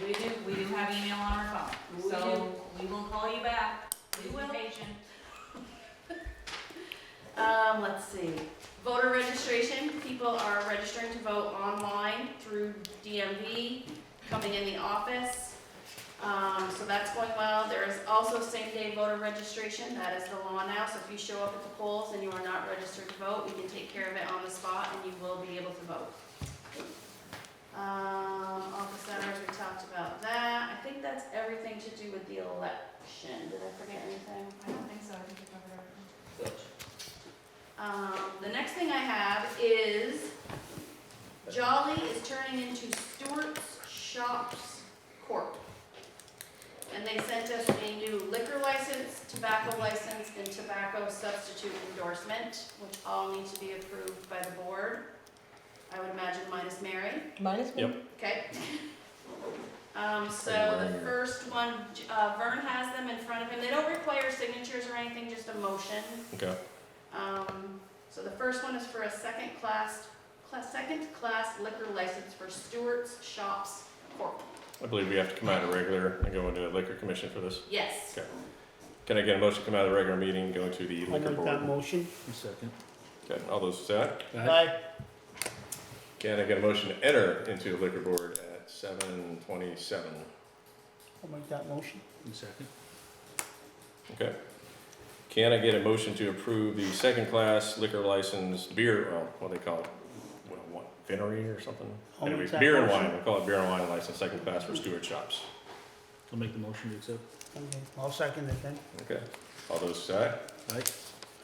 [SPEAKER 7] We do.
[SPEAKER 3] We do have email on our phone.
[SPEAKER 7] We
[SPEAKER 3] So
[SPEAKER 7] do.
[SPEAKER 3] we will call you back.
[SPEAKER 7] We
[SPEAKER 3] Please
[SPEAKER 7] will.
[SPEAKER 3] be patient.
[SPEAKER 7] Let's see. Voter registration. People are registering to vote online through DMV, coming in the office. So that's going well. There is also same-day voter registration. That is the law now. So if you show up at the polls and you are not registered to vote, we can take care of it on the spot and you will be able to vote. Office hours, we talked about that. I think that's everything to do with the election. Did I forget anything?
[SPEAKER 3] I don't think so. I think you covered everything.
[SPEAKER 7] Good. The next thing I have is Jolly is turning into Stewart's Shops Corp. And they sent us a new liquor license, tobacco license, and tobacco substitute endorsement, which all need to be approved by the board. I would imagine minus Mary.
[SPEAKER 14] Minus me?
[SPEAKER 1] Yep.
[SPEAKER 7] Okay. So the first one, Vern has them in front of him. They don't require signatures or anything, just a motion.
[SPEAKER 1] Okay.
[SPEAKER 7] So the first one is for a second class liquor license for Stewart's Shops Corp.
[SPEAKER 1] I believe we have to come out of regular and go into a liquor commission for this.
[SPEAKER 7] Yes.
[SPEAKER 1] Okay. Can I get a motion to come out of the regular meeting and go to the
[SPEAKER 10] I'll
[SPEAKER 1] liquor
[SPEAKER 10] make that
[SPEAKER 1] board?
[SPEAKER 10] motion.
[SPEAKER 12] Second.
[SPEAKER 1] Okay, all those say aye.
[SPEAKER 10] Aye.
[SPEAKER 1] Can I get a motion to enter into the liquor board at 7:27?
[SPEAKER 10] I'll make that motion.
[SPEAKER 12] Second.
[SPEAKER 1] Okay. Can I get a motion to approve the second class liquor license beer, well, what do they call it? What, Vinery or something?
[SPEAKER 10] I'll make
[SPEAKER 1] Anyways,
[SPEAKER 10] that
[SPEAKER 1] beer and
[SPEAKER 10] motion.
[SPEAKER 1] wine, we'll call it beer and wine license, second class for Stewart Shops.
[SPEAKER 12] I'll make the motion to accept.
[SPEAKER 10] Okay, I'll second it then.
[SPEAKER 1] Okay, all those say aye.
[SPEAKER 12] Aye.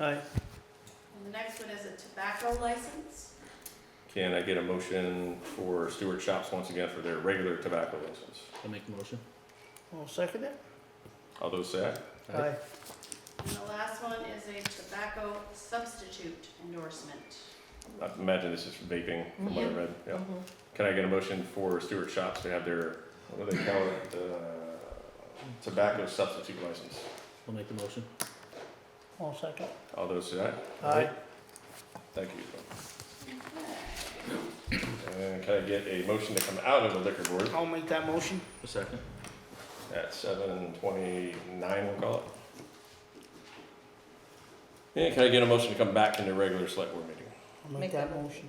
[SPEAKER 10] Aye.
[SPEAKER 7] And the next one is a tobacco license.
[SPEAKER 1] Can I get a motion for Stewart Shops once again for their regular tobacco license?
[SPEAKER 12] I'll make the motion.
[SPEAKER 10] I'll second it.
[SPEAKER 1] All those say aye.
[SPEAKER 10] Aye.
[SPEAKER 7] And the last one is a tobacco substitute endorsement.
[SPEAKER 1] I imagine this is for vaping, from what I read, yeah.
[SPEAKER 14] Mhm.
[SPEAKER 1] Can I get a motion for Stewart Shops to have their, what do they call it, tobacco substitute license?
[SPEAKER 12] I'll make the motion.
[SPEAKER 10] All second.
[SPEAKER 1] All those say aye.
[SPEAKER 10] Aye.
[SPEAKER 1] Thank you. And can I get a motion to come out of the liquor board
[SPEAKER 10] I'll make that motion.
[SPEAKER 12] A second.
[SPEAKER 1] at 7:29, we'll call it? And can I get a motion to come back into regular select board meeting?
[SPEAKER 10] I'll make that motion.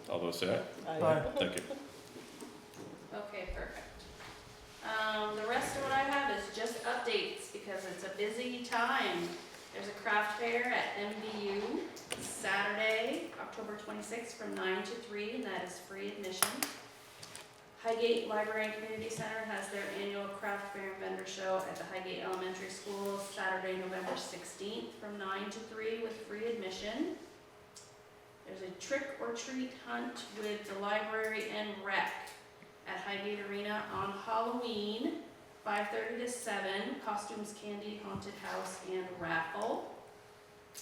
[SPEAKER 1] All those say aye.
[SPEAKER 10] Aye.
[SPEAKER 1] Thank you.
[SPEAKER 7] Okay, perfect. The rest of what I have is just updates because it's a busy time. There's a craft fair at MVU Saturday, October 26th from 9 to 3, and that is free admission. Highgate Library and Community Center has their annual craft fair and vendor show at the Highgate Elementary School Saturday, November 16th from 9 to 3 with free admission. There's a trick or treat hunt with the library and rec at Highgate Arena on Halloween, 5:30 to 7, costumes, candy, haunted house, and raffle.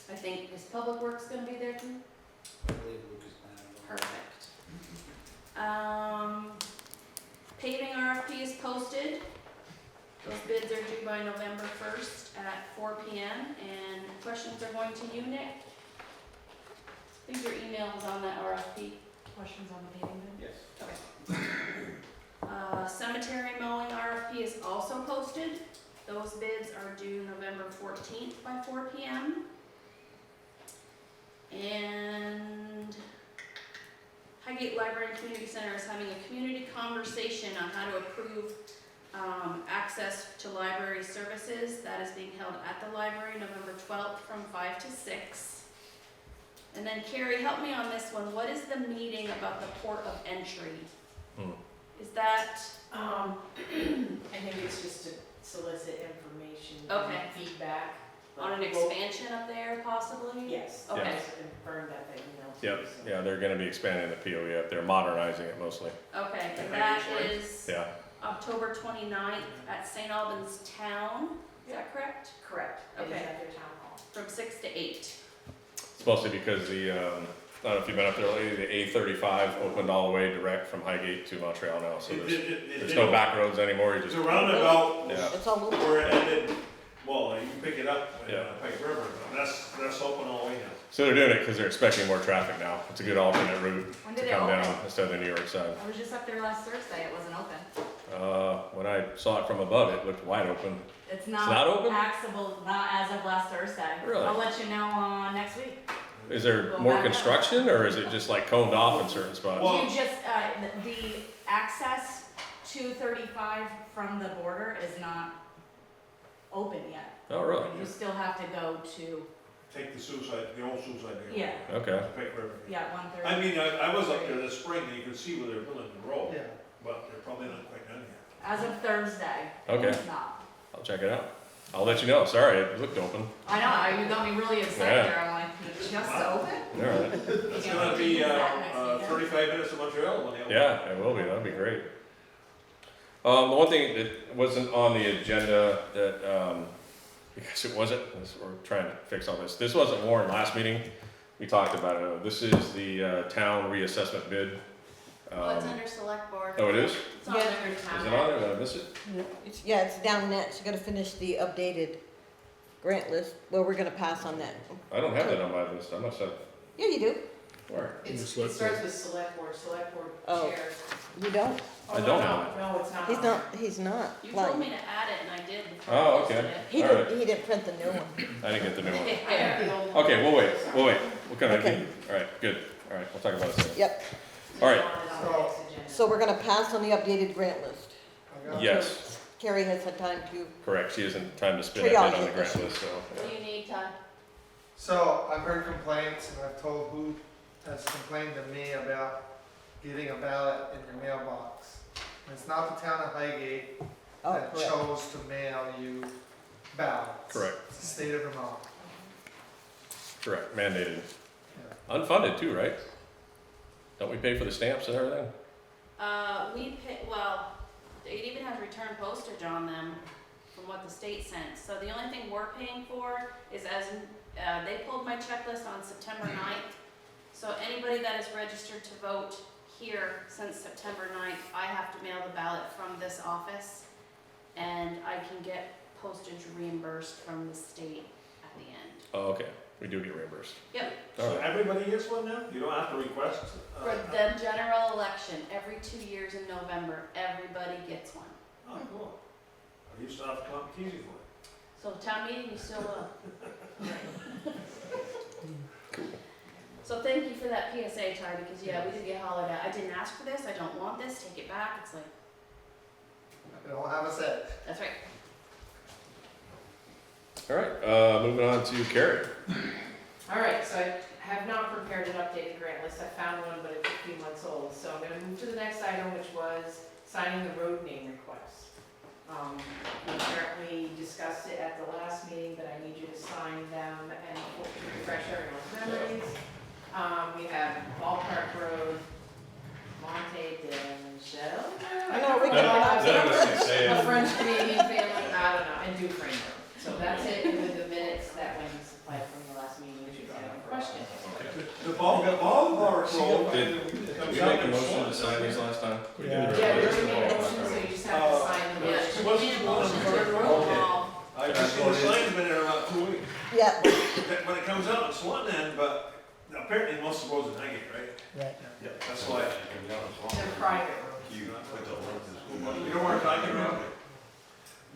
[SPEAKER 7] I think, is Public Works gonna be there too?
[SPEAKER 4] I believe Luke is planning on it.
[SPEAKER 7] Perfect. Paving RFP is posted. Those bids are due by November 1st at 4 p.m. And questions are going to you, Nick? I think your email was on that RFP. Questions on the paving bid?
[SPEAKER 4] Yes.
[SPEAKER 7] Okay. Cemetery mowing RFP is also posted. Those bids are due November 14th by 4 p.m. And Highgate Library and Community Center is having a community conversation on how to approve access to library services. That is being held at the library November 12th from 5 to 6. And then Carrie, help me on this one. What is the meeting about the port of entry? Is that,
[SPEAKER 16] I think it's just to solicit information.
[SPEAKER 7] Okay.
[SPEAKER 16] And feedback.
[SPEAKER 7] on an expansion up there possibly?
[SPEAKER 16] Yes.
[SPEAKER 7] Okay.
[SPEAKER 16] Just confirm that they emailed.
[SPEAKER 1] Yep, yeah, they're gonna be expanding the POE up there, modernizing it mostly.
[SPEAKER 7] Okay, and that is
[SPEAKER 1] Yeah,
[SPEAKER 7] October 29th at St. Albans Town, is that correct?
[SPEAKER 16] Correct. It is
[SPEAKER 7] Okay.
[SPEAKER 16] at their town hall.
[SPEAKER 7] From 6 to 8.
[SPEAKER 1] it's mostly because the, I don't know if you've been up there lately, the A35 opened all the way direct from Highgate to Montreal now, so there's no back roads anymore, you
[SPEAKER 5] It's
[SPEAKER 1] just,
[SPEAKER 5] a roundabout
[SPEAKER 1] yeah.
[SPEAKER 14] It's all over.
[SPEAKER 5] where it ended, well, you can pick it up in
[SPEAKER 1] Yeah.
[SPEAKER 5] Pike River, and that's open all the way now.
[SPEAKER 1] So they're doing it because they're expecting more traffic now. It's a good alternate route
[SPEAKER 7] When
[SPEAKER 1] to
[SPEAKER 7] did it
[SPEAKER 1] come
[SPEAKER 7] open?
[SPEAKER 1] down instead of the New York side.
[SPEAKER 7] I was just up there last Thursday, it wasn't open.
[SPEAKER 1] When I saw it from above, it looked wide open.
[SPEAKER 7] It's
[SPEAKER 1] not open?
[SPEAKER 7] accessible, not as of last Thursday.
[SPEAKER 1] Really?
[SPEAKER 7] I'll let you know next week.
[SPEAKER 1] Is there more construction or is it just like coned off in certain spots?
[SPEAKER 5] Well-
[SPEAKER 7] You just, the access to 35 from the border is not open yet.
[SPEAKER 1] Oh, really?
[SPEAKER 7] You still have to go to,
[SPEAKER 5] Take the old suicide area.
[SPEAKER 7] Yeah.
[SPEAKER 1] Okay.
[SPEAKER 5] Pike River.
[SPEAKER 7] yeah, 1:30.
[SPEAKER 5] I mean, I was up there this spring, and you could see where they're building the road,
[SPEAKER 13] Yeah.
[SPEAKER 5] but they're probably not quite done yet.
[SPEAKER 7] As of Thursday.
[SPEAKER 1] Okay.
[SPEAKER 7] It's not.
[SPEAKER 1] I'll check it out. I'll let you know. Sorry, it looked open.
[SPEAKER 7] I know, you got me really upset
[SPEAKER 1] Yeah.
[SPEAKER 7] there, I'm like, it's just open?
[SPEAKER 1] All right.
[SPEAKER 5] It's gonna be, 35 minutes to Montreal when they open.
[SPEAKER 1] Yeah, it will be. That'd be great. The one thing that wasn't on the agenda that, because it wasn't, we're trying to fix all this. This wasn't warned last meeting. We talked about it. This is the town reassessment bid.
[SPEAKER 7] Well, it's under select board.
[SPEAKER 1] Oh, it is?
[SPEAKER 7] It's on
[SPEAKER 14] Yeah.
[SPEAKER 7] under town.
[SPEAKER 1] Is it on there? Did I miss it?
[SPEAKER 14] It's down next, you gotta finish the updated grant list, well, we're gonna pass on that.
[SPEAKER 1] I don't have that on my list. I must have.
[SPEAKER 14] Yeah, you do,
[SPEAKER 1] Where?
[SPEAKER 16] It starts with select board
[SPEAKER 14] Oh.
[SPEAKER 16] chair.
[SPEAKER 14] you don't,
[SPEAKER 1] I don't have it.
[SPEAKER 16] No, it's not.
[SPEAKER 14] he's not,
[SPEAKER 7] You
[SPEAKER 14] like,
[SPEAKER 7] told me to add it and I did before
[SPEAKER 1] Oh,
[SPEAKER 7] I posted
[SPEAKER 1] okay.
[SPEAKER 7] it.
[SPEAKER 14] he
[SPEAKER 1] All
[SPEAKER 14] didn't, he didn't print the new one.
[SPEAKER 1] I didn't get the new one.
[SPEAKER 16] I have the old one.
[SPEAKER 1] Okay, we'll wait. What kind of,
[SPEAKER 14] Okay.
[SPEAKER 1] all right, good. All right, we'll talk about it soon.
[SPEAKER 14] Yep,
[SPEAKER 1] All right.
[SPEAKER 16] On the next agenda.
[SPEAKER 14] so we're gonna pass on the updated grant list.
[SPEAKER 13] I got
[SPEAKER 1] Yes,
[SPEAKER 14] Carrie has had time to,
[SPEAKER 1] correct. She hasn't time to spin that bid on the
[SPEAKER 14] Triage
[SPEAKER 1] grant
[SPEAKER 14] it.
[SPEAKER 1] list, so.
[SPEAKER 7] What do you need, Todd?
[SPEAKER 13] So I've heard complaints and I've told who has complained to me about getting a ballot in your mailbox. And it's not the town of Highgate
[SPEAKER 14] oh,
[SPEAKER 13] that
[SPEAKER 14] correct.
[SPEAKER 13] chose to mail you ballots.
[SPEAKER 1] Correct.
[SPEAKER 13] It's the state of Vermont.
[SPEAKER 1] Correct, mandated.
[SPEAKER 13] Yeah.
[SPEAKER 1] Unfunded too, right? Don't we pay for the stamps and everything?
[SPEAKER 7] We pay, well, it even has return postage on them from what the state sent. So the only thing we're paying for is they pulled my checklist on September 9th. So anybody that is registered to vote here since September 9th, I have to mail the ballot from this office. And I can get postage reimbursed from the state at the end.
[SPEAKER 1] Oh, okay, we do get reimbursed.
[SPEAKER 7] Yep,
[SPEAKER 1] All
[SPEAKER 5] So
[SPEAKER 1] right.
[SPEAKER 5] everybody gets one now? You don't have to request?
[SPEAKER 7] for the general election, every 2 years in November, everybody gets one.
[SPEAKER 5] Oh, cool. I used to have to come to Keezy for it.
[SPEAKER 7] So town meeting, you still will. So thank you for that PSA, Ty, because yeah, we did get hollered at. I didn't ask for this, I don't want this, take it back. It's like,
[SPEAKER 13] I don't have a set.
[SPEAKER 7] that's right.
[SPEAKER 1] All right, moving on to Carrie.
[SPEAKER 16] All right, so I have not prepared an updated grant list. I found one, but it's a few months old. So I'm gonna move to the next item, which was signing the road name request. We apparently discussed it at the last meeting, but I need you to sign them and refresh everyone's memories. We have Ballpark Road, Monte de Michel.
[SPEAKER 14] I know, we
[SPEAKER 1] None of us can say
[SPEAKER 16] A
[SPEAKER 1] it.
[SPEAKER 16] French Canadian family, I don't know, and Dufresne Road. So that's it with the minutes that Wendy supplied from the last meeting, which is any questions.
[SPEAKER 5] The ballpark roll.
[SPEAKER 1] Did we make a motion to sign these last time? We did.
[SPEAKER 13] Yeah.
[SPEAKER 16] Yeah, we already made a motion, so you just have to sign them.
[SPEAKER 7] Yeah,
[SPEAKER 5] So
[SPEAKER 7] you
[SPEAKER 5] what's
[SPEAKER 7] need a
[SPEAKER 5] the one on
[SPEAKER 7] motion
[SPEAKER 5] the
[SPEAKER 7] to
[SPEAKER 5] third row?
[SPEAKER 7] approve
[SPEAKER 1] Okay.
[SPEAKER 7] all.
[SPEAKER 5] I just seen the sign's been there about 2 weeks.
[SPEAKER 14] Yeah,
[SPEAKER 5] When it comes out, it's one end, but apparently most of the roads in Highgate, right?
[SPEAKER 13] Right.
[SPEAKER 5] Yeah, that's why.
[SPEAKER 16] They're private roads.
[SPEAKER 8] You put the link to the school bus.
[SPEAKER 5] You know where I'm talking about?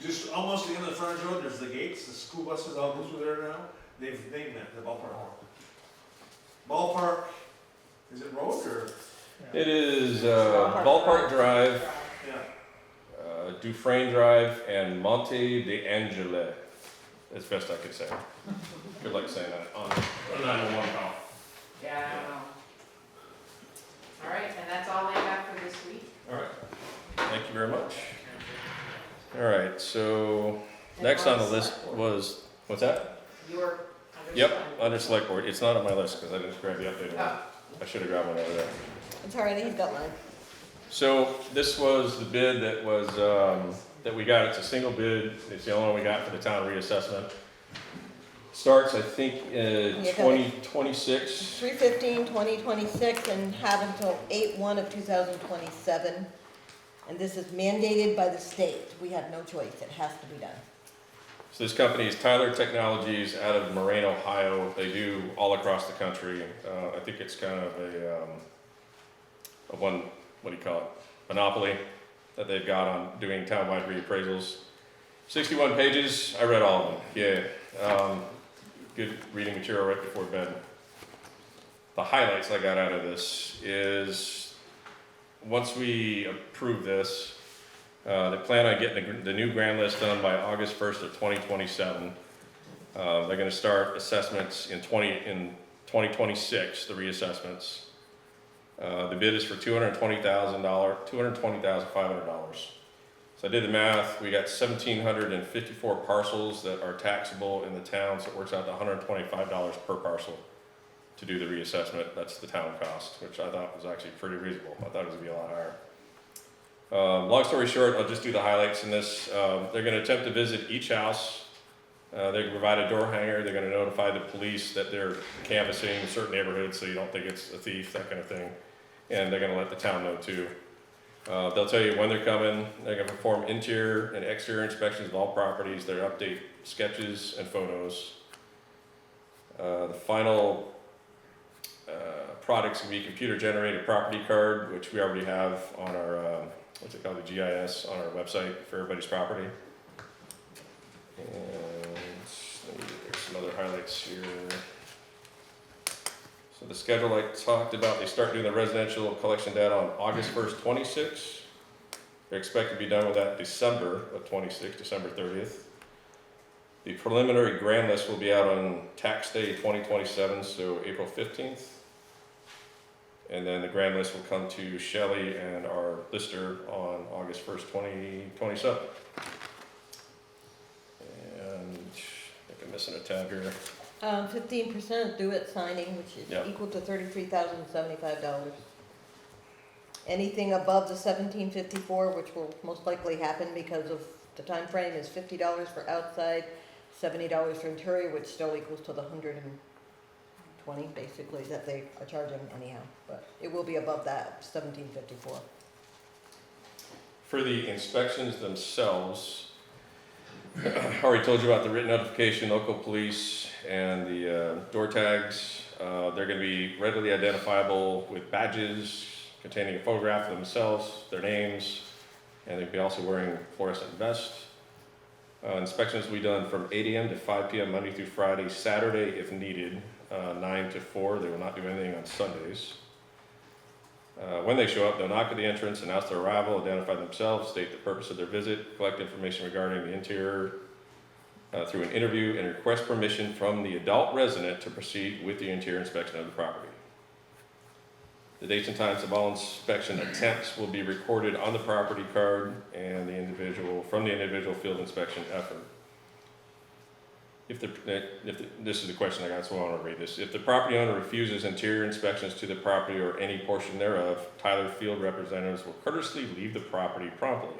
[SPEAKER 5] Just almost the end of the front road, there's the gates, the school buses all go through there now. They've named that the ballpark. Ballpark, is it road or?
[SPEAKER 1] It is Ballpark Drive,
[SPEAKER 5] Yeah.
[SPEAKER 1] Dufresne Drive, and Monte de Angele, as best I could say. Good luck saying that on a 911 call.
[SPEAKER 16] Yeah, I don't know. All right, and that's all I have for this week.
[SPEAKER 1] All right, thank you very much. All right, so next on the list was, what's that?
[SPEAKER 16] Your.
[SPEAKER 1] Yep, under select board. It's not on my list because I didn't grab the updated one. I should have grabbed one over there.
[SPEAKER 14] it's all right, he's got mine.
[SPEAKER 1] So this was the bid that was, that we got. It's a single bid. It's the only one we got for the town reassessment. Starts, I think,
[SPEAKER 14] got it.
[SPEAKER 1] 2026.
[SPEAKER 14] 3/15/2026 and have until 8/1 of 2027. And this is mandated by the state. We have no choice. It has to be done.
[SPEAKER 1] So this company is Tyler Technologies out of Moraine, Ohio. They do all across the country. I think it's kind of a one, what do you call it, monopoly that they've got on doing townwide reappraisals. 61 pages, I read all of them, yeah. Good reading material right before bed. The highlights I got out of this is, once we approve this, they plan on getting the new grand list done by August 1st of 2027. They're gonna start assessments in 2026, the reassessments. The bid is for $220,500. So I did the math, we got 1,754 parcels that are taxable in the town, so it works out to $125 per parcel to do the reassessment. That's the town cost, which I thought was actually pretty reasonable. I thought it was gonna be a lot higher. Long story short, I'll just do the highlights in this. They're gonna attempt to visit each house. They can provide a door hanger. They're gonna notify the police that they're canvassing certain neighborhoods so you don't think it's a thief, that kind of thing. And they're gonna let the town know too. They'll tell you when they're coming. They're gonna perform interior and exterior inspections of all properties. They'll update sketches and photos. The final product's gonna be computer generated property card, which we already have on our, what's it called, the GIS on our website for everybody's property. And there's some other highlights here. So the schedule I talked about, they start doing the residential collection data on August 1st, 26. They're expected to be done with that December of 26, December 30th. The preliminary grand list will be out on tax day 2027, so April 15th. And then the grand list will come to Shelley and our lister on August 1st, 2027. And I think I'm missing a tab here.
[SPEAKER 14] 15% due at signing, which is
[SPEAKER 1] Yep.
[SPEAKER 14] equal to $33,075. Anything above the 1754, which will most likely happen because of the time frame, is $50 for outside, $70 for interior, which still equals to the 120 basically that they are charging anyhow. But it will be above that 1754.
[SPEAKER 1] For the inspections themselves, Already told you about the written notification, local police, and the door tags. They're gonna be readily identifiable with badges containing a photograph of themselves, their names, and they'll be also wearing fluorescent vests. Inspections will be done from 8 a.m. to 5 p.m. Monday through Friday, Saturday if needed, 9 to 4. They will not do anything on Sundays. When they show up, they'll knock at the entrance, announce their arrival, identify themselves, state the purpose of their visit, collect information regarding the interior through an interview, and request permission from the adult resident to proceed with the interior inspection of the property. The dates and times of all inspection attempts will be recorded on the property card and from the individual field inspection effort. This is the question I got, so I want to read this. If the property owner refuses interior inspections to the property or any portion thereof, Tyler field representatives will courteously leave the property promptly.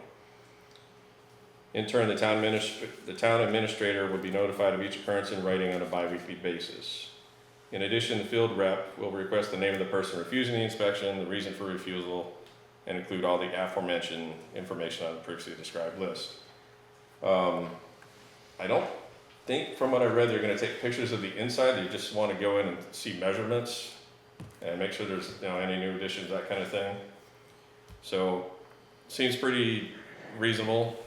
[SPEAKER 1] In turn, the town administrator will be notified of each occurrence in writing on a bi-weekly basis. In addition, the field rep will request the name of the person refusing the inspection, the reason for refusal, and include all the aforementioned information on the previously described list. I don't think, from what I read, they're going to take pictures of the inside. They just want to go in and see measurements and make sure there's any new additions, that kind of thing. So, seems pretty reasonable.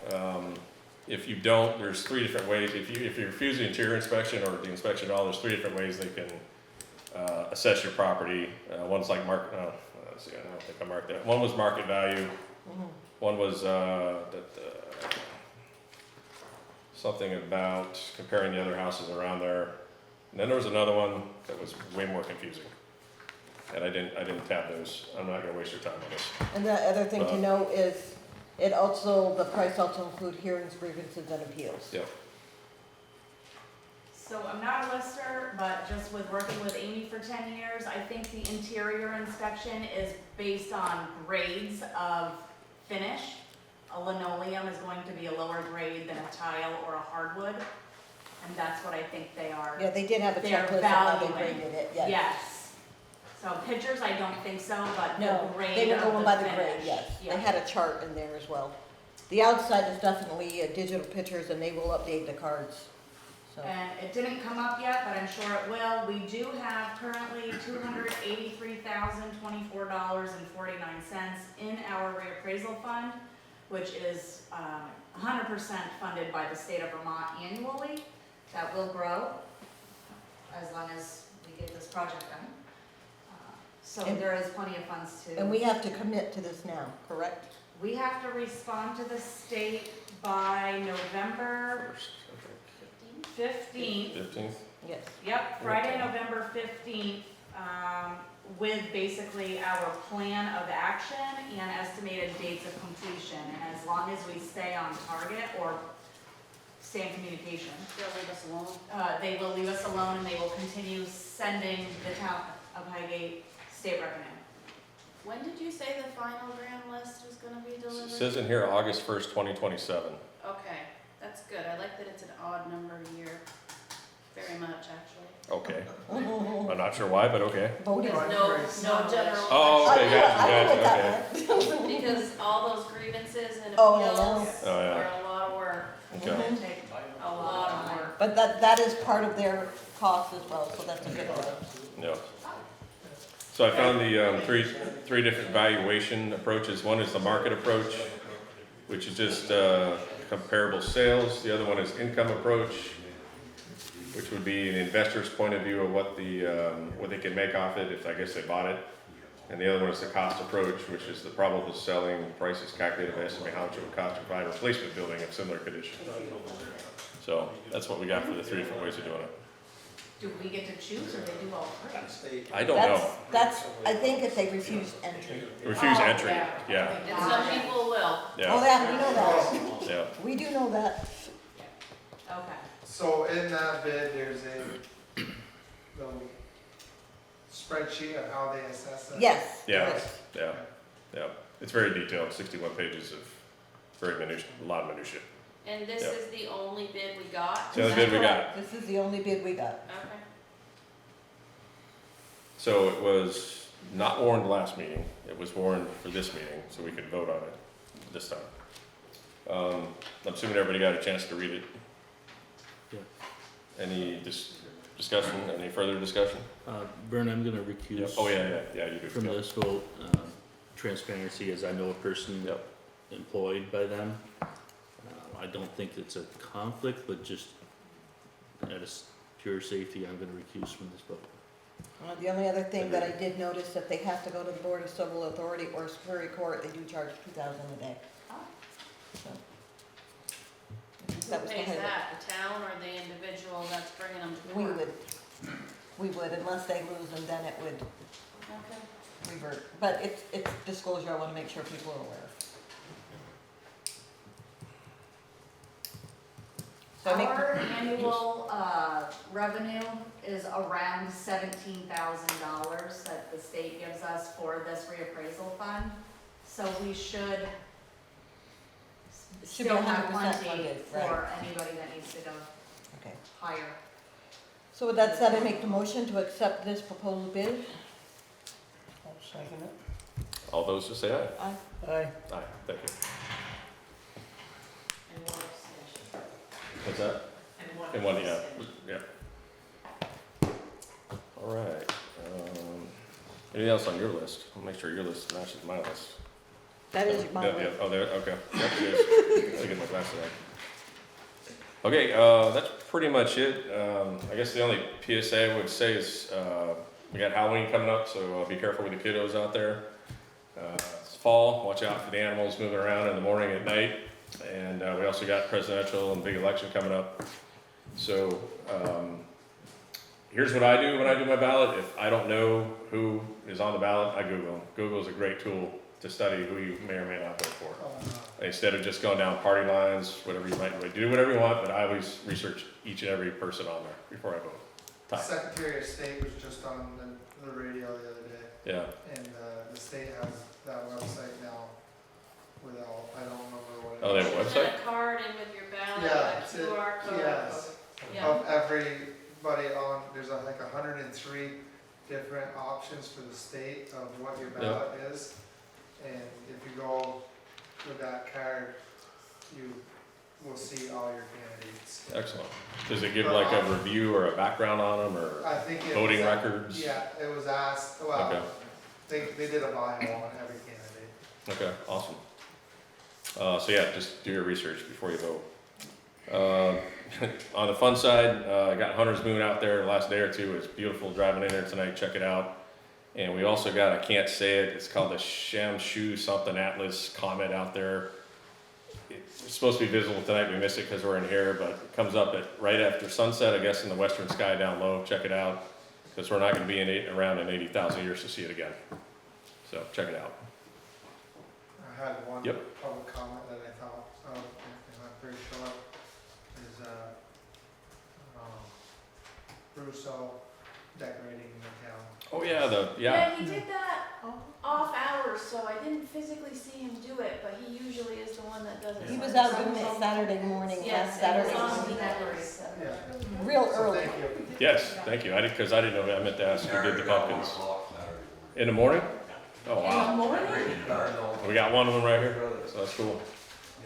[SPEAKER 1] If you don't, there's 3 different ways. If you refuse the interior inspection or the inspection at all, there's 3 different ways they can assess your property. One's like let's see, I don't think I marked that. One was market value. One was something about comparing the other houses around there. And then there was another one that was way more confusing. And I didn't tab those. I'm not gonna waste your time on this.
[SPEAKER 14] And the other thing to know is, the price also include hearings, grievances, and appeals.
[SPEAKER 1] Yep.
[SPEAKER 7] So I'm not a lister, but just with working with Amy for 10 years, I think the interior inspection is based on grades of finish. A linoleum is going to be a lower grade than a tile or a hardwood, and that's what I think they are.
[SPEAKER 14] Yeah, they did have a
[SPEAKER 7] They're
[SPEAKER 14] checklist of how they
[SPEAKER 7] valuing.
[SPEAKER 14] graded it, yes.
[SPEAKER 7] Yes. So pictures, I don't think so, but the
[SPEAKER 14] No,
[SPEAKER 7] grade
[SPEAKER 14] they were
[SPEAKER 7] of
[SPEAKER 14] going by the
[SPEAKER 7] finish.
[SPEAKER 14] grade, yes.
[SPEAKER 7] Yeah.
[SPEAKER 14] They had a chart in there as well. The outside is definitely digital pictures, and they will update the cards, so.
[SPEAKER 7] And it didn't come up yet, but I'm sure it will. We do have currently $283,024.49 in our reappraisal fund, which is 100% funded by the state of Vermont annually. That will grow as long as we get this project done. So
[SPEAKER 14] And-
[SPEAKER 7] there is plenty of funds to.
[SPEAKER 14] And we have to commit to this now, correct?
[SPEAKER 7] We have to respond to the state by November 15th.
[SPEAKER 1] 15th?
[SPEAKER 14] Yes.
[SPEAKER 7] Yep, Friday, November 15th, with basically our plan of action and estimated dates of completion. And as long as we stay on target or stay in communication,
[SPEAKER 3] They'll leave us alone.
[SPEAKER 7] they will leave us alone and they will continue sending the town of Highgate state revenue.
[SPEAKER 17] When did you say the final grand list was gonna be
[SPEAKER 1] It
[SPEAKER 17] delivered?
[SPEAKER 1] says in here August 1st, 2027.
[SPEAKER 17] Okay, that's good. I like that it's an odd number year, very much, actually.
[SPEAKER 1] Okay. I'm not sure why, but okay.
[SPEAKER 14] Voting.
[SPEAKER 17] Because no general.
[SPEAKER 1] Oh, okay, gotcha, okay.
[SPEAKER 17] Because all those grievances and
[SPEAKER 14] Oh, I
[SPEAKER 17] appeals
[SPEAKER 1] know. Oh, yeah.
[SPEAKER 17] are a lot of work,
[SPEAKER 1] Okay.
[SPEAKER 7] Take
[SPEAKER 17] a lot of work.
[SPEAKER 14] But that is part of their cost as well, so that's a good one.
[SPEAKER 1] Yeah. So I found the three different valuation approaches. One is the market approach, which is just comparable sales. The other one is income approach, which would be an investor's point of view of what they can make off it if I guess they bought it. And the other one is the cost approach, which is the probable selling prices calculated by estimating how much it would cost to provide a replacement building of similar condition. So that's what we got for the 3 different ways of doing it.
[SPEAKER 7] Do we get to choose or they do all three?
[SPEAKER 1] I don't know.
[SPEAKER 14] That's, I think if they refuse entry.
[SPEAKER 1] Refuse entry,
[SPEAKER 7] yeah.
[SPEAKER 1] yeah,
[SPEAKER 17] And some people will.
[SPEAKER 14] Oh,
[SPEAKER 1] yeah,
[SPEAKER 14] yeah, we know that.
[SPEAKER 1] yeah.
[SPEAKER 14] We do know that.
[SPEAKER 7] Okay.
[SPEAKER 13] So in that bid, there's a little spreadsheet of how they assess it.
[SPEAKER 14] Yes.
[SPEAKER 1] Yeah,
[SPEAKER 14] yes.
[SPEAKER 1] yeah. It's very detailed, 61 pages of very a lot of minutia.
[SPEAKER 17] And this
[SPEAKER 1] Yep.
[SPEAKER 17] is the only bid we got?
[SPEAKER 1] It's the only bid we got.
[SPEAKER 14] This is the only bid we got.
[SPEAKER 17] Okay.
[SPEAKER 1] So it was not warned last meeting, it was warned for this meeting, so we could vote on it this time. I'm assuming everybody got a chance to read it.
[SPEAKER 12] Yeah.
[SPEAKER 1] Any discussion, any further discussion?
[SPEAKER 12] Vern, I'm gonna recuse.
[SPEAKER 1] Oh, yeah, you do.
[SPEAKER 12] From
[SPEAKER 1] Yep.
[SPEAKER 12] this vote, transparency, as I know a person
[SPEAKER 1] Yep.
[SPEAKER 12] employed by them. I don't think it's a conflict, but just pure safety, I'm gonna recuse from this vote.
[SPEAKER 14] The only other thing that I did notice, that they have to go to the Board of Civil Authority or Superior Court, they do charge $2,000 a day. So, that
[SPEAKER 7] Who
[SPEAKER 14] was the
[SPEAKER 7] pays
[SPEAKER 14] highway.
[SPEAKER 7] that, the town or the individual that's bringing them to
[SPEAKER 14] We
[SPEAKER 7] court?
[SPEAKER 14] would, unless they lose them, then it would
[SPEAKER 7] Okay.
[SPEAKER 14] revert. But it's disclosure, I wanna make sure people are aware of. So I make,
[SPEAKER 18] Our annual, revenue is around $17,000 that the state gives us for this reappraisal fund. So we should
[SPEAKER 14] Should be
[SPEAKER 18] still have
[SPEAKER 14] 100%
[SPEAKER 18] plenty
[SPEAKER 14] funded,
[SPEAKER 18] for
[SPEAKER 14] right.
[SPEAKER 18] anybody that needs to go
[SPEAKER 14] okay.
[SPEAKER 18] higher.
[SPEAKER 14] So with that said, I make the motion to accept this proposed bid.
[SPEAKER 10] I'll second it.
[SPEAKER 1] All those to say aye?
[SPEAKER 14] Aye.
[SPEAKER 10] Aye.
[SPEAKER 1] Aye, thank you.
[SPEAKER 16] And one abstention.
[SPEAKER 1] What's that?
[SPEAKER 16] And one
[SPEAKER 1] yeah,
[SPEAKER 16] abstention.
[SPEAKER 1] yeah. All right, anything else on your list? I'll make sure your list matches my list.
[SPEAKER 14] That is my
[SPEAKER 1] Yeah,
[SPEAKER 14] way.
[SPEAKER 1] oh, there, okay. Yep, it is. I'll get my glasses on. Okay, that's pretty much it. I guess the only PSA I would say is, we got Halloween coming up, so be careful with the kiddos out there. It's fall, watch out for the animals moving around in the morning and at night. And we also got presidential and big election coming up. So here's what I do when I do my ballot. If I don't know who is on the ballot, I Google them. Google is a great tool to study who you may or may not vote for. Instead of just going down party lines, whatever you might do, whatever you want, but I always research each and every person on there before I vote. Ty.
[SPEAKER 13] Secretary of State was just on the radio the other day,
[SPEAKER 1] Yeah,
[SPEAKER 13] and the state has that website now without, I don't remember what it is.
[SPEAKER 1] oh, they have a
[SPEAKER 7] Put
[SPEAKER 1] website?
[SPEAKER 7] a card in with your ballot,
[SPEAKER 13] Yeah,
[SPEAKER 7] a QR code.
[SPEAKER 13] yes.
[SPEAKER 7] Yeah.
[SPEAKER 13] Of everybody on, there's like 103 different options for the state of what your ballot is. And if you go with that card, you will see all your candidates.
[SPEAKER 1] Excellent. Does it give like a review or a background on them or
[SPEAKER 13] I think it
[SPEAKER 1] voting
[SPEAKER 13] was,
[SPEAKER 1] records?
[SPEAKER 13] Yeah, it was asked, well,
[SPEAKER 1] Okay.
[SPEAKER 13] they did a bio on every candidate.
[SPEAKER 1] Okay, awesome. So yeah, just do your research before you vote. On the fun side, I got Hunter's Moon out there the last day or two. It's beautiful driving in there tonight. Check it out. And we also got, I can't say it, it's called the Shamshu something Atlas comet out there. It's supposed to be visible tonight. We missed it because we're in here, but it comes up at right after sunset, I guess, in the western sky down low. Check it out, because we're not going to be around in 80,000 years to see it again. So check it out.
[SPEAKER 13] I had one
[SPEAKER 1] Yep.
[SPEAKER 13] public comment that I thought, and I'm pretty sure, is Russo decorating the town.
[SPEAKER 1] Oh yeah,
[SPEAKER 7] Yeah, he did that off hours, so I didn't physically see him do it, but he usually is the one that does it.
[SPEAKER 14] He
[SPEAKER 7] So
[SPEAKER 14] was
[SPEAKER 7] I
[SPEAKER 14] out
[SPEAKER 7] saw
[SPEAKER 14] doing
[SPEAKER 7] him.
[SPEAKER 14] it Saturday morning,
[SPEAKER 7] Yes,
[SPEAKER 14] last
[SPEAKER 7] it was
[SPEAKER 14] Saturday
[SPEAKER 7] on
[SPEAKER 14] morning.
[SPEAKER 7] the decorates.
[SPEAKER 13] Yeah.
[SPEAKER 14] Real
[SPEAKER 13] So
[SPEAKER 14] early.
[SPEAKER 13] thank you.
[SPEAKER 1] Yes, thank you. Because I didn't know. I meant to ask who did the pumpkins. In the morning? Oh wow. We got one of them right here. So that's cool.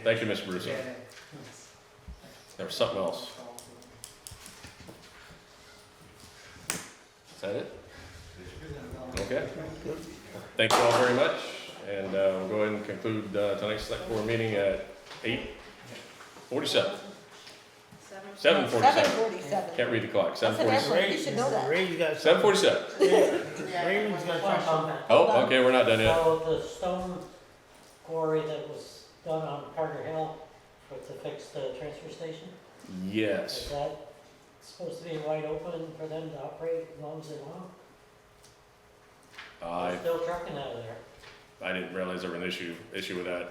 [SPEAKER 1] Thank you, Mr. Russo. There was something else. Is that it? Okay. Thank you all very much, and we'll go ahead and conclude tonight's select board meeting at 8:47. 7:47.
[SPEAKER 14] 7:47.
[SPEAKER 1] Can't read the clock.
[SPEAKER 14] That's an
[SPEAKER 1] 7:47.
[SPEAKER 14] effort, you should know that.
[SPEAKER 10] Ray, you got
[SPEAKER 1] 7:47.
[SPEAKER 10] Raymond's got something.
[SPEAKER 6] Comment.
[SPEAKER 1] Oh, okay, we're not done yet.
[SPEAKER 6] So the stone quarry that was done on Carter Hill to fix the transfer station, is
[SPEAKER 1] Yes.
[SPEAKER 6] that supposed to be wide open for them to operate as long as they want? They're still trucking out of there.
[SPEAKER 1] I didn't realize there was an issue with that.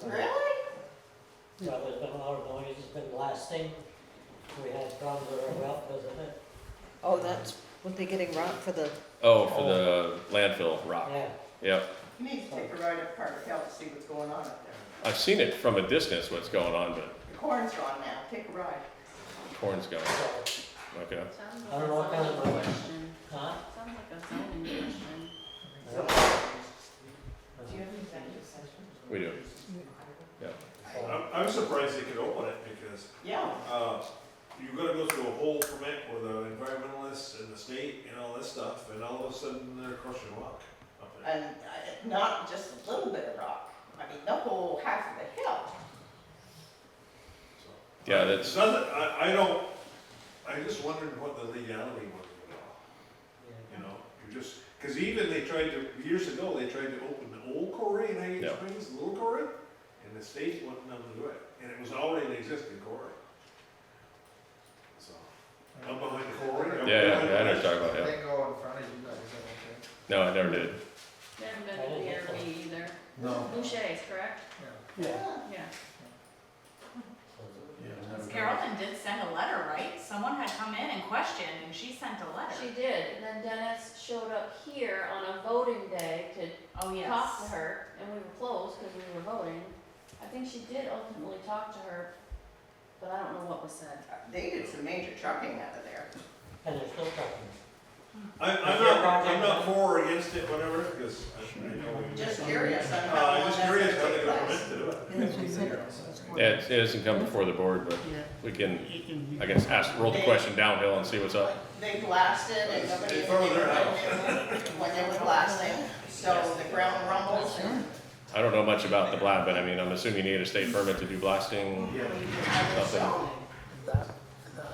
[SPEAKER 2] Really?
[SPEAKER 6] Well, there's been a lot of noise, it's been blasting. We had problems with our well because of it.
[SPEAKER 14] Oh, that's, what they getting rock for the,
[SPEAKER 1] Oh, for the landfill rock.
[SPEAKER 6] Yeah.
[SPEAKER 1] Yep.
[SPEAKER 2] You need to take a ride up Carter Hill to see what's going on up there.
[SPEAKER 1] I've seen it from a distance what's going on, but
[SPEAKER 2] The corn's gone now, take a ride.
[SPEAKER 1] corn's going. Okay.
[SPEAKER 7] Sounds
[SPEAKER 6] I
[SPEAKER 7] like
[SPEAKER 6] don't know what
[SPEAKER 7] a
[SPEAKER 6] kind of
[SPEAKER 7] zoning
[SPEAKER 6] noise.
[SPEAKER 7] question.
[SPEAKER 6] Huh?
[SPEAKER 7] Sounds like a zoning question.
[SPEAKER 2] Do you have an executive session?
[SPEAKER 1] We do. Yeah.
[SPEAKER 5] stuff, and all of a sudden they're crushing rock up there.
[SPEAKER 2] And not just a little bit of rock, I mean, the whole half of the hill.
[SPEAKER 5] So,
[SPEAKER 1] Yeah, that's-
[SPEAKER 5] It's not that, I just wondered what the legality was of it all, you know? You just, cause even they tried to, years ago, they tried to open the old quarry in Highgate
[SPEAKER 1] Yeah.
[SPEAKER 5] Springs, the little quarry, and the state wouldn't let them do it, and it was already an existing quarry. So, up behind the quarry. up
[SPEAKER 1] Yeah,
[SPEAKER 5] behind
[SPEAKER 1] I know what
[SPEAKER 5] the-
[SPEAKER 1] you're talking about, yeah.
[SPEAKER 13] They go in front of you guys, I don't think.
[SPEAKER 1] No, I never did.
[SPEAKER 7] They haven't been to DRB either.
[SPEAKER 9] No.
[SPEAKER 7] Boucher's, correct?
[SPEAKER 10] Yeah.
[SPEAKER 7] Yeah.
[SPEAKER 18] Carolyn did send a letter, right? Someone had come in and questioned, and she sent a letter.
[SPEAKER 7] She did, and then Dennis showed up here on a voting day to
[SPEAKER 18] Oh, yes.
[SPEAKER 7] talk to her, and we were closed because we were voting. I think she did ultimately talk to her, but I don't know what was said.
[SPEAKER 2] They did some major trucking out of there.
[SPEAKER 6] And they're still talking.
[SPEAKER 5] I'm not for or against it, whatever, because I know.
[SPEAKER 2] Just curious on how
[SPEAKER 5] I'm
[SPEAKER 2] long
[SPEAKER 5] just
[SPEAKER 2] that's
[SPEAKER 5] curious
[SPEAKER 2] gonna
[SPEAKER 5] how
[SPEAKER 2] take
[SPEAKER 5] they got
[SPEAKER 2] place.
[SPEAKER 5] permit to do it.
[SPEAKER 1] Yeah, it hasn't come before the board, but we can, I guess, roll the question downhill and see what's up.
[SPEAKER 2] They blasted and nobody
[SPEAKER 5] They
[SPEAKER 2] in the
[SPEAKER 5] throw their
[SPEAKER 2] neighborhood knew when they were blasting, so the ground rumbles and
[SPEAKER 1] I don't know much about the blast, but I mean, I'm assuming you need a state permit to do blasting. Something.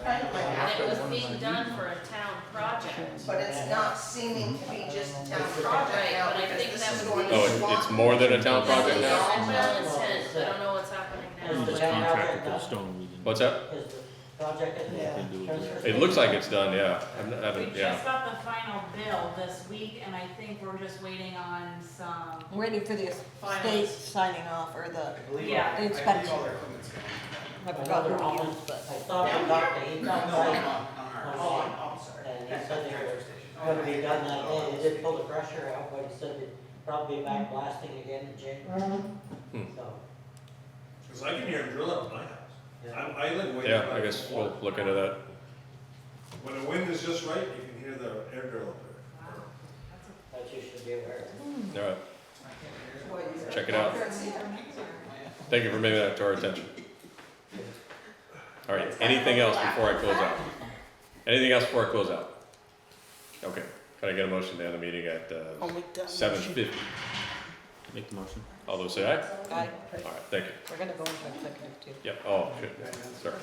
[SPEAKER 2] kind of like
[SPEAKER 7] And
[SPEAKER 2] that.
[SPEAKER 7] it was being done for a town project.
[SPEAKER 2] But it's not seeming to be just a town project
[SPEAKER 7] Right,
[SPEAKER 2] now,
[SPEAKER 7] but I
[SPEAKER 2] because
[SPEAKER 7] think
[SPEAKER 2] this
[SPEAKER 7] that
[SPEAKER 2] is
[SPEAKER 7] would
[SPEAKER 2] going
[SPEAKER 7] be-
[SPEAKER 2] to
[SPEAKER 1] Oh,
[SPEAKER 2] swamp.
[SPEAKER 1] it's more than a town
[SPEAKER 7] That was
[SPEAKER 1] project
[SPEAKER 7] the
[SPEAKER 1] now?
[SPEAKER 7] original intent, I don't know what's happening
[SPEAKER 6] Is
[SPEAKER 7] now.
[SPEAKER 6] the
[SPEAKER 12] This
[SPEAKER 6] town
[SPEAKER 12] contractor
[SPEAKER 6] project
[SPEAKER 12] put a
[SPEAKER 6] done?
[SPEAKER 12] stone we didn't.
[SPEAKER 1] What's that?
[SPEAKER 6] Is the project at the transfer
[SPEAKER 1] It
[SPEAKER 6] station?
[SPEAKER 1] looks like it's done, yeah.
[SPEAKER 18] We
[SPEAKER 1] haven't, yeah.
[SPEAKER 18] just got the final bill this week, and I think we're just waiting on some,
[SPEAKER 14] Waiting for the state signing off or the
[SPEAKER 18] yeah.
[SPEAKER 14] inspection.
[SPEAKER 4] all their equipment's coming.
[SPEAKER 14] I forgot
[SPEAKER 6] Another
[SPEAKER 14] who we
[SPEAKER 6] one,
[SPEAKER 14] used, but.
[SPEAKER 6] I thought they got the heat
[SPEAKER 4] No,
[SPEAKER 6] on
[SPEAKER 4] on
[SPEAKER 6] site,
[SPEAKER 4] ours.
[SPEAKER 2] I'm sorry.
[SPEAKER 6] and he said they were gonna be done that day, they did pull the pressure out, but he said they'd probably be back blasting again in January. So,
[SPEAKER 5] Cause I can hear them drilling at my house.
[SPEAKER 6] yeah.
[SPEAKER 5] I live way.
[SPEAKER 1] Yeah,
[SPEAKER 5] back
[SPEAKER 1] I guess
[SPEAKER 5] from
[SPEAKER 1] we'll
[SPEAKER 5] water.
[SPEAKER 1] look into that.
[SPEAKER 5] When the wind is just right, you can hear the air drill up there.
[SPEAKER 6] That you should be aware of.
[SPEAKER 1] All right,
[SPEAKER 2] What you said.
[SPEAKER 1] check it out. Thank you for bringing that to our attention. All right, anything else before I close out? Anything else before I close out? Okay, can I get a motion to end the meeting at 7:50?
[SPEAKER 12] Make the motion.
[SPEAKER 1] All those say aye?
[SPEAKER 14] Aye.
[SPEAKER 1] All right, thank you.
[SPEAKER 14] We're gonna go into executive too.
[SPEAKER 1] Yep, oh, good, sorry.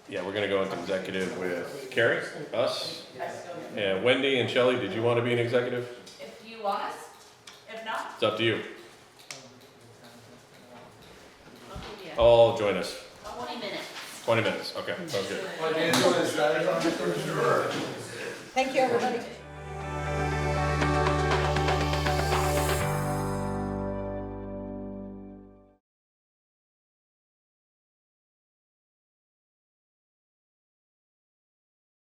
[SPEAKER 1] Yeah, we're gonna go into executive with Carrie, us, and Wendy and Shelley. Did you want to be an executive?
[SPEAKER 18] If you want us, if not,
[SPEAKER 1] It's up to you.
[SPEAKER 7] I'll give you
[SPEAKER 1] All join us.
[SPEAKER 7] 20 minutes.
[SPEAKER 1] 20 minutes, okay, sounds good.
[SPEAKER 14] Thank you, everybody.